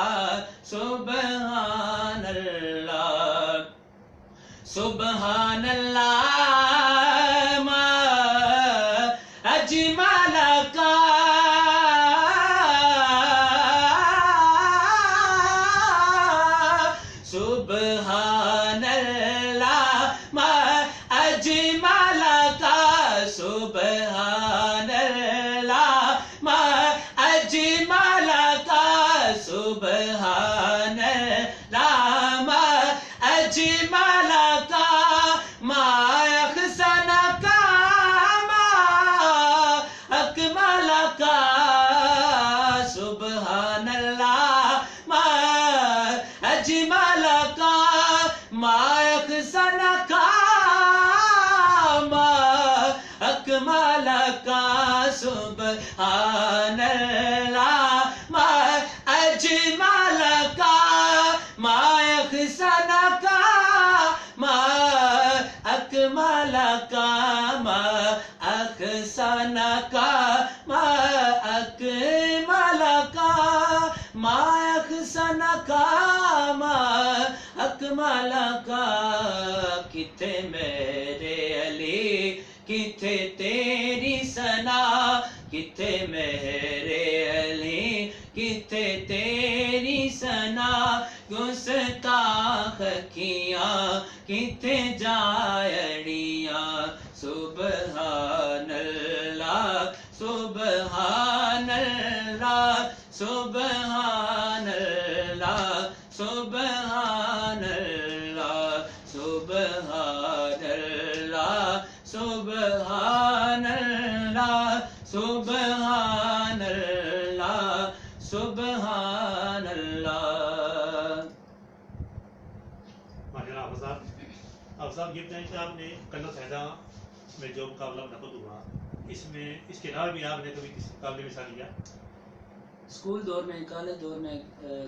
[SPEAKER 2] سبحان اللہ سبحان اللہ ما اجمل کا سبحان اللہ ما اجمل کا سبحان اللہ ما اجمل کا سبحان اللہ ما اجمل کا ما احسن کا ما اکمل کا سبحان اللہ ما اجمل کا ما احسن کا ما اکمل کا سبحان اللہ ما اجمل کا ما احسن کا ما اکمل کا ما احسن کا ما اکمل کا ما احسن کا ما اکمل کا کتھے میرے علی کتھے تیری ثنا کتھے میرے علی کتھے تیری ثنا گستاخ کیاں کتھے جائڑیاں سبحان اللہ سبحان اللہ سبحان اللہ سبحان اللہ سبحان اللہ سبحان اللہ سبحان اللہ سبحان اللہ
[SPEAKER 1] ماشاءاللہ آپ صاحب یہ بتائیں کہ آپ نے کنہ سیدہ میں جو مقابلہ منعقد ہوا اس کے علاوہ بھی آپ نے کبھی کسی مقابلے میں حصہ لیا؟
[SPEAKER 2] اسکول دور میں کالج دور میں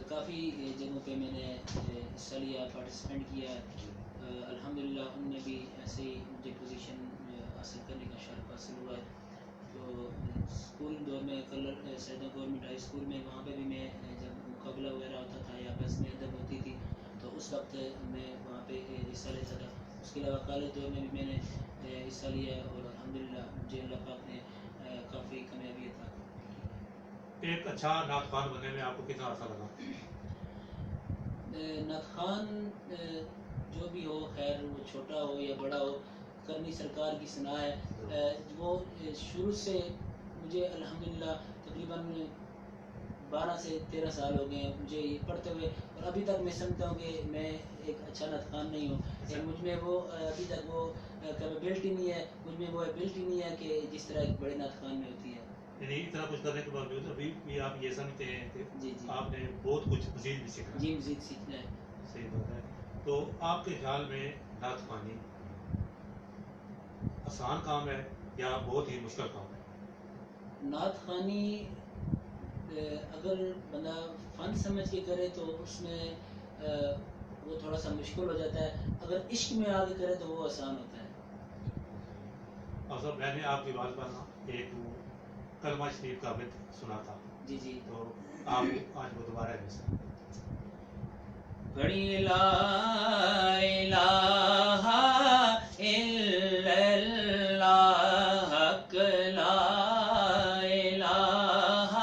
[SPEAKER 2] کافی جگہوں پہ میں نے حصہ لیا پارٹیسپینٹ کیا الحمدللہ ان میں بھی ایسے ہی مجھے پوزیشن حاصل کرنے کا شرف حاصل ہوا ہے تو اسکول دور میں کلر سیدہ گورنمنٹ ہائی اسکول میں، وہاں پہ بھی میں جب مقابلہ وغیرہ ہوتا تھا یا بس میں ادب ہوتی تھی تو اس وقت میں وہاں پہ حصہ لیتا تھا. اس کے علاوہ کالج دور میں بھی میں نے حصہ لیا اور الحمدللہ مجھے اللہ پاک نے کافی کامیابی عطا کی.
[SPEAKER 1] ایک اچھا نعت خوان بننے میں آپ کو کتنا عرصہ لگا؟
[SPEAKER 2] نعت خوان جو بھی ہو، خیر وہ چھوٹا ہو یا بڑا ہو، کرنی سرکار کی ثنا ہے. وہ شروع سے مجھے الحمدللہ تقریباً 12 سے 13 سال ہو گئے ہیں مجھے یہ پڑھتے ہوئے، اور ابھی تک میں سمجھتا ہوں کہ میں ایک اچھا نعت خوان نہیں ہوں. مجھ میں وہ ابھی تک وہ کیپیبلٹی نہیں ہے، مجھ میں وہ ایبلٹی نہیں ہے کہ جس طرح ایک بڑے نعت خوان میں ہوتی ہے.
[SPEAKER 1] یعنی اتنا کچھ کرنے کے باوجود ابھی بھی آپ یہ سمجھتے ہیں کہ
[SPEAKER 2] جی جی
[SPEAKER 1] آپ نے بہت کچھ مزید بھی سیکھا؟
[SPEAKER 2] جی مزید سیکھنا ہے.
[SPEAKER 1] صحیح بات ہے. تو آپ کے خیال میں نعت خوانی آسان کام ہے یا بہت ہی مشکل کام ہے؟
[SPEAKER 2] نعت خوانی اگر بندہ فن سمجھ کے کرے تو اس میں وہ تھوڑا سا مشکل ہو جاتا ہے، اگر عشق میں آ کے کرے تو وہ آسان ہوتا ہے.
[SPEAKER 1] اور سر میں نے آپ کی بات پر ایک کلمہ شریف کا بیت سنا تھا.
[SPEAKER 2] جی جی
[SPEAKER 1] تو آپ آج وہ دوبارہ ہے سر.
[SPEAKER 2] پڑھیے لا الہ الا اللہ، حق لا الہ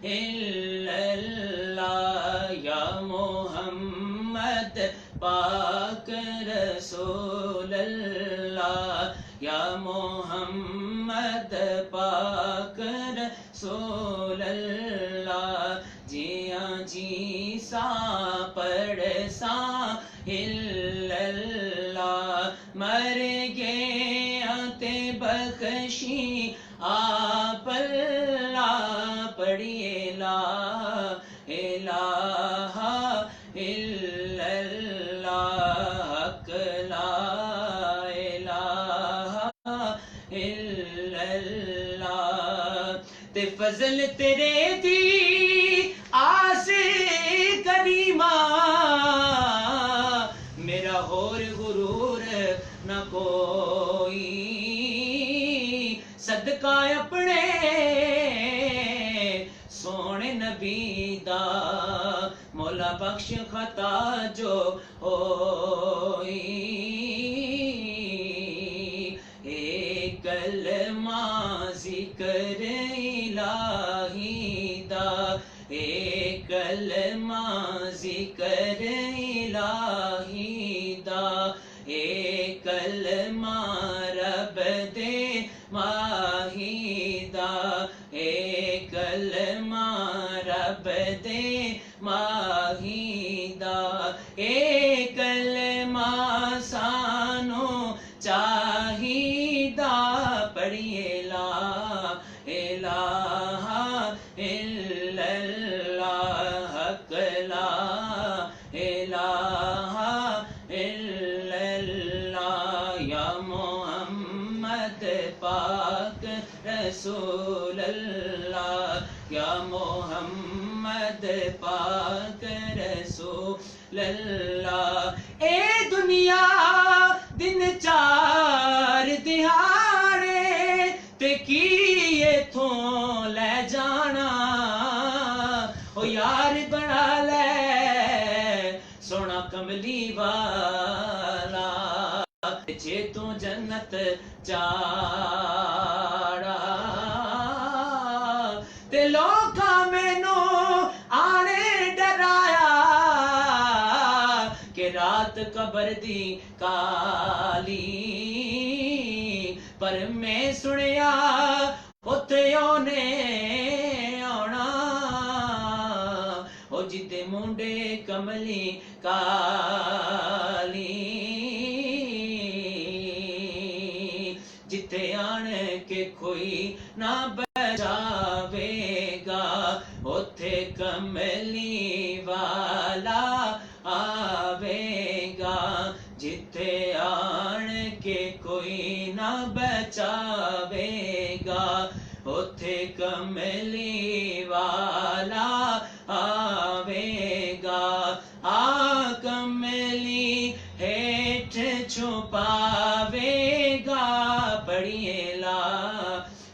[SPEAKER 2] الا اللہ، یا محمد پاک رسول اللہ، یا محمد پاک رسول اللہ. جیاں جی سا پڑھ سا اللہ، مر گیا تے بخشی آپ اللہ. پڑھیے لا الہ الا اللہ، حق لا الہ الا اللہ. تے فضل تیرے دی آس کریمہ، میرا ہور غرور نہ کوئی، صدقہ اپنے سونے نبی دا، مولا بخش خطا جو ہوئی. ایک کلمہ ذکر الہی دا، ایک کلمہ ذکر الہی دا، ایک کلمہ رب دے ماہی دا، ایک کلمہ رب دے ماہی دا، ایک کلمہ سانو چاہیدا. پڑھیے لا الہ الا اللہ، حق لا الہ الا اللہ، یا محمد پاک رسول اللہ، یا محمد پاک رسول اللہ. اے دنیا دن چار دہاڑے تے کی ایتھوں لے جانا، او یار بنا لے سونا کملی والا، جے تو جنت چاڑا. تے لوکاں مینوں آنے ڈرایا کہ رات قبر دی کالی، پر میں سنیا اوتھے اونے آنا، او جدے منڈے کملی کالی، جتے آن کے کوئی نہ بچاوے گا، اوتھے کملی والا آوے گا. جتے آن کے کوئی نہ بچاوے گا، اوتھے کملی والا آوے گا. آ کملی ہیٹھ چھپاوے گا. پڑھیے لا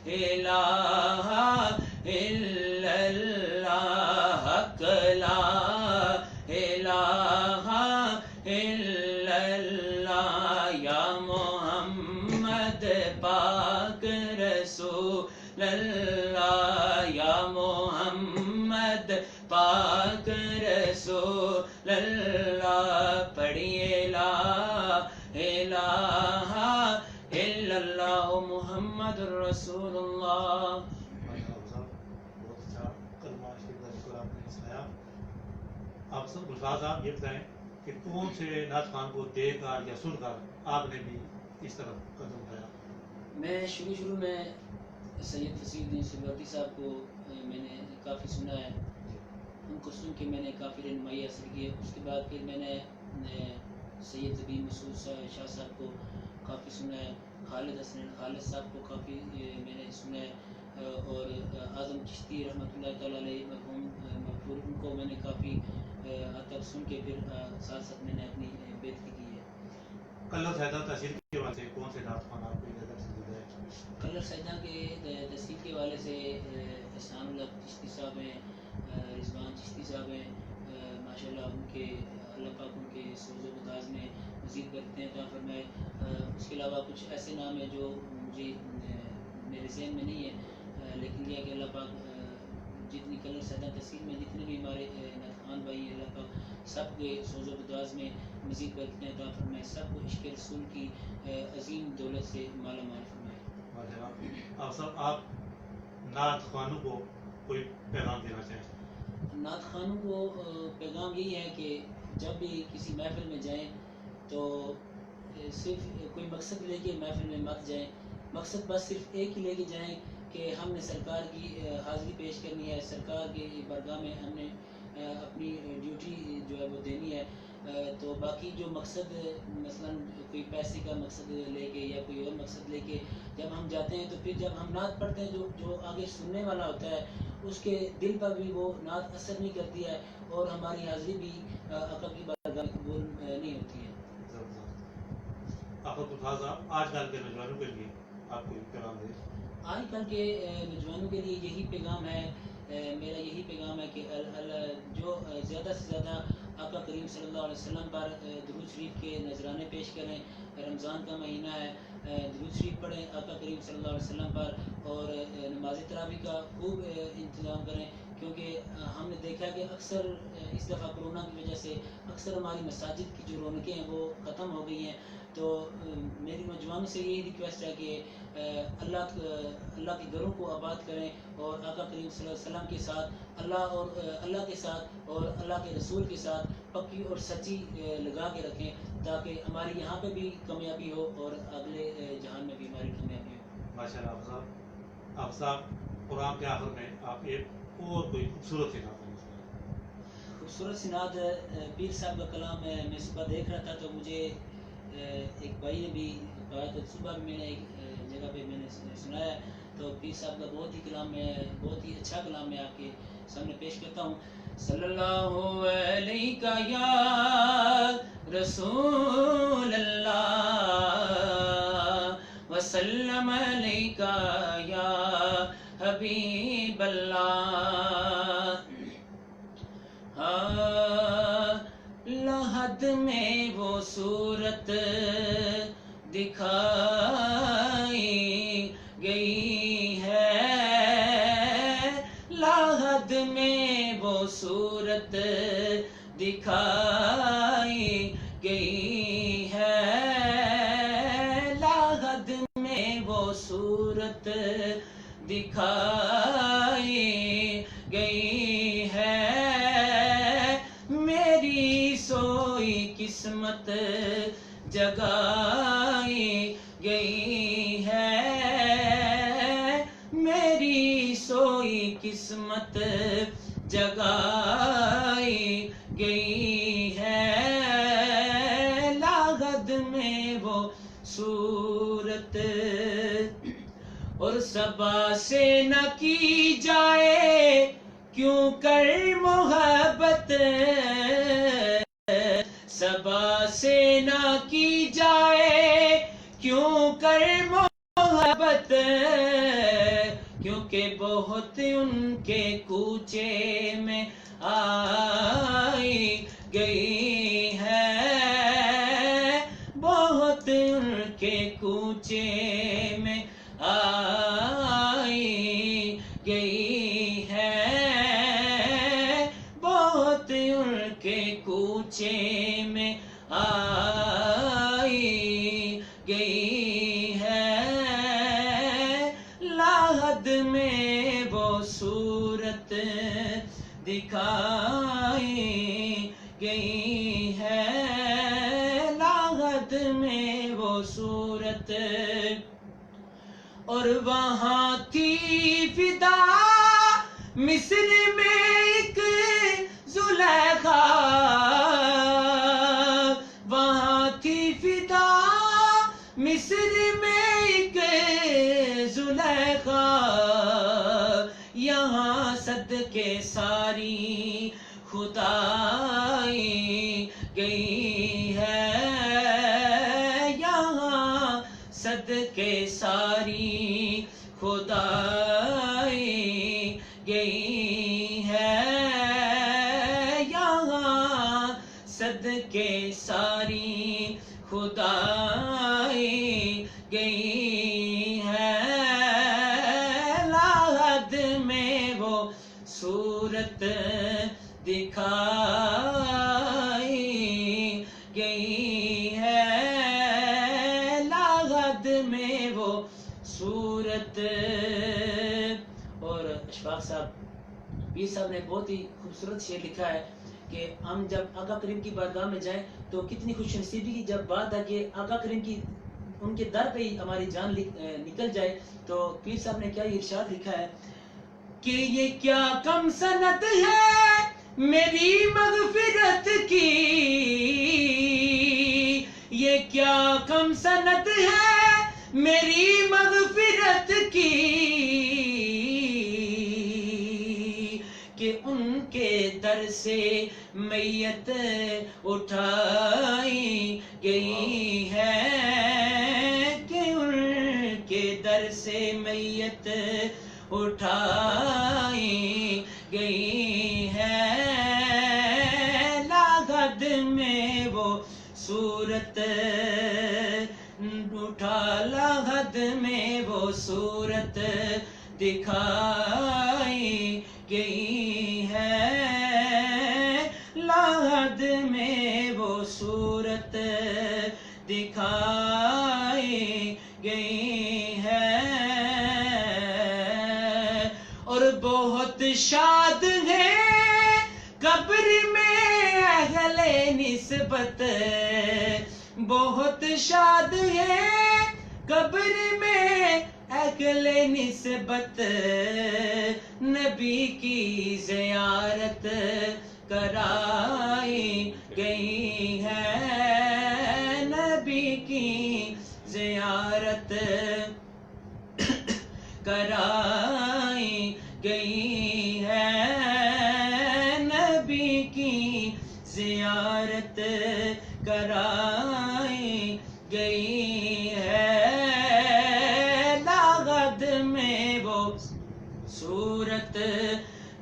[SPEAKER 2] الہ الا اللہ حق لا الہ الا اللہ یا محمد پاک رسول اللہ یا محمد پاک رسول اللہ پڑھیے لا الہ الا اللہ محمد رسول اللہ.
[SPEAKER 1] بہت اچھا کلمہ شریف کا ذکر آپ نے سنایا. آپ سب الفاظ آپ یہ بتائیں کہ کون سے نعت خوان کو دیکھ کر یا سن کر آپ نے بھی اس طرف قدم اٹھایا؟
[SPEAKER 2] میں شروع میں سید فصیح الدین سلوتی صاحب کو میں نے کافی سنا ہے. ان کو سن کے میں نے کافی رہنمائی حاصل کی ہے. اس کے بعد پھر میں نے سید زبی مسعود شاہ صاحب کو کافی سنا ہے. خالد حسن خالد صاحب کو کافی میں نے سنا ہے. اور اعظم چشتی رحمۃ اللہ تعالیٰ علیہ مرحوم مغفور ان کو میں نے کافی حد تک سن کے پھر ساتھ ساتھ میں نے اپنی بیعت کی ہے.
[SPEAKER 1] کلر سیدہ تحصیل کے حوالے سے کون سے نعت خوان آپ کو زیادہ پسند ہے؟
[SPEAKER 2] کلر سیدہ کے تصدیق کے حوالے سے احسان اللہ چشتی صاحب ہیں, رضوان چشتی صاحب ہیں. ماشاء اللہ ان کے اللہ پاک ان کے سوز و گداز میں مزید برکتیں عطا فرمائے. اس کے علاوہ کچھ ایسے نام ہیں جو مجھے میرے ذہن میں نہیں ہے, لیکن یہ ہے کہ اللہ پاک جتنی کلر سیدہ تحصیل میں جتنے بھی ہمارے نعت خوان بھائی ہیں اللہ پاک سب کے سوز و گداز میں مزید برکتیں عطا فرمائے. سب کو عشق رسول کی عظیم دولت سے مالا مال فرمائے.
[SPEAKER 1] آپ سب آپ نعت خوانوں کو کوئی پیغام دینا چاہیں؟
[SPEAKER 2] نعت خوانوں کو پیغام یہی ہے کہ جب بھی کسی محفل میں جائیں تو صرف کوئی مقصد لے کے محفل میں مت جائیں. مقصد بس صرف ایک ہی لے کے جائیں کہ ہم نے سرکار کی حاضری پیش کرنی ہے, سرکار کی بارگاہ میں ہم نے اپنی ڈیوٹی جو ہے وہ دینی ہے. تو باقی جو مقصد مثلا کوئی پیسے کا مقصد لے کے یا کوئی اور مقصد لے کے جب ہم جاتے ہیں تو پھر جب ہم نعت پڑھتے ہیں جو آگے سننے والا ہوتا ہے اس کے دل پر بھی وہ نعت اثر نہیں کرتی ہے اور ہماری حاضری بھی آقا کی بارگاہ میں قبول نہیں ہوتی ہے.
[SPEAKER 1] آپ آج کل کے نوجوانوں کے لیے آپ کو پیغام دیں؟
[SPEAKER 2] آج کل کے نوجوانوں کے لیے یہی پیغام ہے, میرا یہی پیغام ہے کہ جو زیادہ سے زیادہ آقا کریم صلی اللہ علیہ وسلم پر درود شریف کے نذرانے پیش کریں. رمضان کا مہینہ ہے, درود شریف پڑھیں آقا کریم صلی اللہ علیہ وسلم پر اور نماز تراویح کا خوب انتظام کریں. کیونکہ ہم نے دیکھا کہ اکثر اس دفعہ کرونا کی وجہ سے اکثر ہماری مساجد کی جو رونقیں ہیں وہ ختم ہو گئی ہیں. تو میری نوجوانوں سے یہی ریکویسٹ ہے کہ اللہ کے گھروں کو آباد کریں اور آقا کریم صلی اللہ علیہ وسلم کے ساتھ اللہ کے ساتھ اور اللہ کے رسول کے ساتھ پکی اور سچی لگا کے رکھیں تاکہ ہماری یہاں پہ بھی کامیابی ہو اور اگلے جہان میں بھی ہماری کامیابی ہو.
[SPEAKER 1] ماشاء اللہ آپ صاحب قرآن کے آخر میں آپ ایک اور کوئی خوبصورت سی نعت
[SPEAKER 2] خوبصورت سی نعت پیر صاحب کا کلام میں صبح دیکھ رہا تھا تو مجھے ایک بھائی نے بھی کہا تو صبح میں نے ایک جگہ پہ میں نے سنایا تو پیر صاحب کا بہت ہی اچھا کلام میں آپ کے سامنے پیش کرتا ہوں. صلی اللہ علیہ یا رسول اللہ وسلم علیہ یا حبیب اللہ. لحد میں وہ صورت دکھائی گئی ہے, لحد میں وہ صورت دکھائی گئی ہے, لحد میں وہ صورت دکھائی گئی ہے. میری سوئی قسمت جگائی گئی ہے, میری سوئی قسمت جگائی گئی ہے, لاغد میں وہ صورت اور صبا سے نہ کی جائے کیوں کر محبت, صبا سے نہ کی جائے کیوں کر محبت, کیونکہ بہت ان کے کوچے میں آئی گئی ہے، بہت ان کے کوچے میں آئی گئی ہے، بہت ان کے کوچے میں آئی گئی ہے، لاحد میں وہ صورت دکھائی گئی ہے، لاحد میں وہ صورت، اور وہاں تھی فدا مصر میں ایک زلیخا، وہاں تھی فدا مصر میں ایک زلیخا، یہاں صدقے ساری خدائی گئی ہے، یہاں صدقے ساری خدائی گئی ہے، یہاں صدقے ساری خدائی گئی ہے، لاحد میں وہ صورت دکھائی گئی ہے، لاحد میں وہ صورت۔ اور اشفاق صاحب پیر صاحب نے بہت ہی خوبصورت شعر لکھا ہے کہ ہم جب آقا کریم کی بارگاہ میں جائیں تو کتنی خوش نصیبی کی جب بات ہے کہ آقا کریم کی ان کے در پہ ہی ہماری جان نکل جائے، تو پیر صاحب نے کیا ارشاد لکھا ہے کہ یہ کیا کم سنت ہے میری مغفرت کی، یہ کیا کم سنت ہے میری مغفرت کی، کہ ان کے در سے میت اٹھائی گئی ہے، کہ ان کے در سے میت اٹھائی گئی ہے، لاحد میں وہ صورت اٹھا، لاحد میں وہ صورت دکھائی گئی ہے، لاحد میں وہ صورت دکھائی گئی ہے، اور بہت شاد ہے قبر میں اہل نسبت، بہت شاد ہے قبر میں اہل نسبت، نبی کی زیارت کرائی گئی ہے، نبی کی زیارت کرائی گئی ہے، نبی کی زیارت کرائی گئی ہے، لاحد میں وہ صورت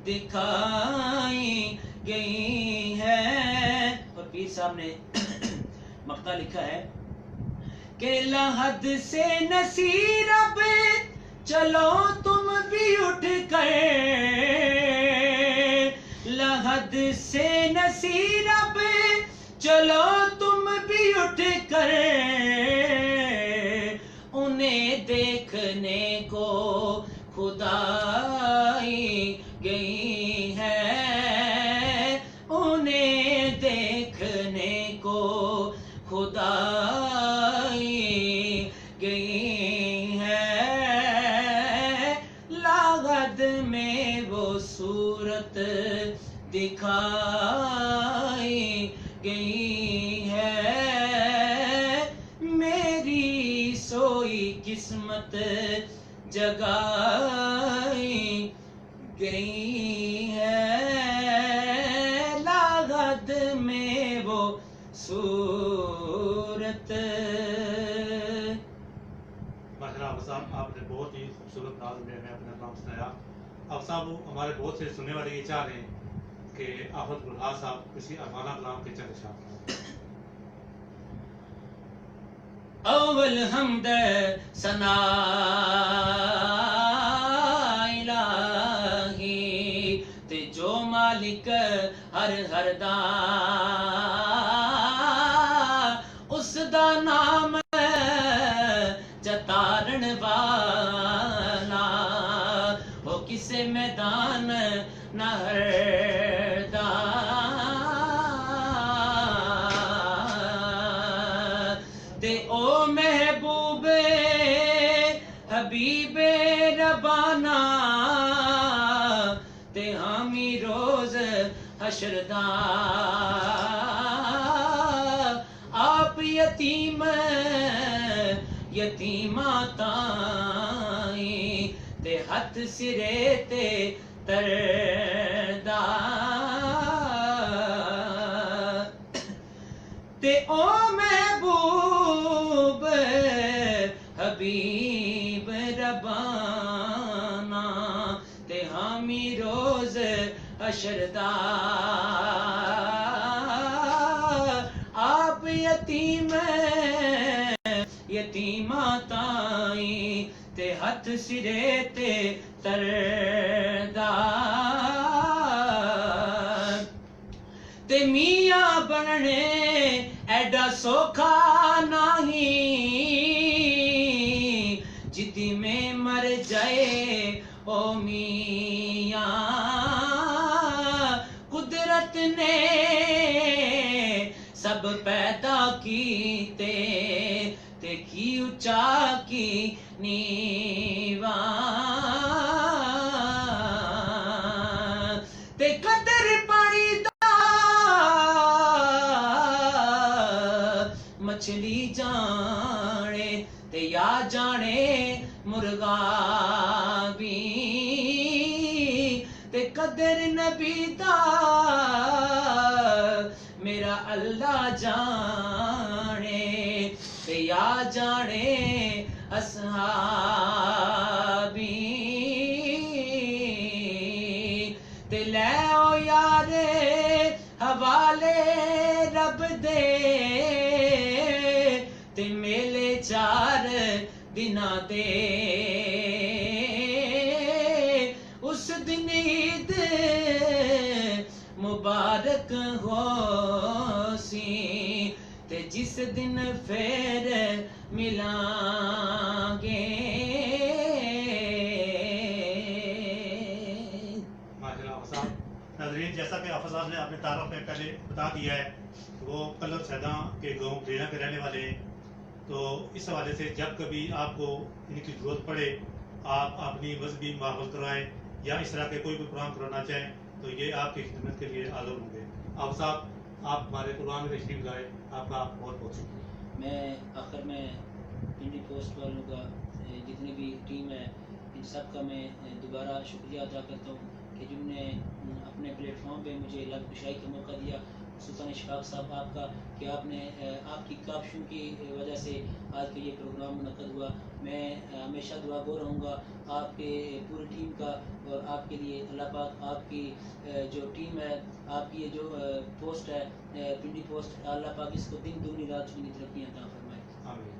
[SPEAKER 2] دکھائی گئی ہے۔ اور پیر صاحب نے مقطع لکھا ہے کہ لاحد سے نصیر اب چلو تم بھی اٹھ کر، لاحد سے نصیر اب چلو تم بھی اٹھ کر، انہیں دیکھنے کو خدائی گئی ہے، انہیں دیکھنے کو خدائی گئی ہے، لاحد میں وہ صورت دکھائی گئی ہے، میری سوئی قسمت جگائی گئی ہے، لاحد میں وہ صورت۔
[SPEAKER 1] ماشاءاللہ صاحب آپ نے بہت ہی خوبصورت ناظم میں اپنے کام سے آپ صاحب ہمارے بہت سے سننے والے یہ چاہ رہے ہیں کہ آفت گلہار صاحب کسی افغانہ کلام کے چند اشعار
[SPEAKER 2] اول حمد ثنا الہی تے جو مالک ہر دا اس دا نام جتارن والا وہ کسے میدان نہ ہردا تے او محبوب حبیب ربانا تے حامی روز حشر دا آپ یتیماں تائیں تے ہاتھ سرے تے تردا تے او محبوب حبیب ربانا تے حامی روز حشر دا آپ یتیماں تائیں تے ہاتھ سرے تے تردا تے میاں بننے ایڈا سوکھا نہیں جدی میں مر جائے او میاں قدرت نے سب پیدا کیتے تے کی اچا کی نیواں تے قدر پانی دا مچھلی جانے تے یا جانے مرغا بھی تے قدر نبی دا میرا اللہ جانے تے یا جانے اصحابی تے لے او یارے حوالے رب دے تے میلے 4 دناں دے اس دن عید مبارک ہو سی تے جس دن پھر ملیں گے
[SPEAKER 1] ناظرین جیسا کہ حافظ صاحب نے اپنے تعارف میں پہلے بتا دیا ہے وہ کلر سیداں کے گاؤں گرینا کے رہنے والے ہیں تو اس حوالے سے جب کبھی آپ کو ان کی ضرورت پڑے آپ اپنی مذہبی ماحول کروائیں یا اس طرح کے کوئی بھی پروگرام کرانا چاہیں تو یہ آپ کی خدمت کے لیے حاضر ہوں گے. آپ صاحب آپ ہمارے پروگرام میں تشریف لائے آپ کا بہت بہت شکریہ.
[SPEAKER 2] میں آخر میں پنڈی پوسٹ والوں کا جتنی بھی ٹیم ہے ان سب کا میں دوبارہ شکریہ ادا کرتا ہوں کہ جنہوں نے اپنے پلیٹ فارم پہ مجھے لب کشائی کا موقع دیا. سلطان اشفاق صاحب آپ کا کہ آپ نے آپ کی کاوشوں کی وجہ سے آج کا یہ پروگرام منعقد ہوا. میں ہمیشہ دعا گو رہوں گا آپ کے پوری ٹیم کا اور آپ کے لیے اللہ پاک آپ کی جو ٹیم ہے آپ کی جو پوسٹ ہے پنڈی پوسٹ اللہ پاک اس کو دن دگنی رات چگنی ترقی عطا فرمائے.
[SPEAKER 1] آمین.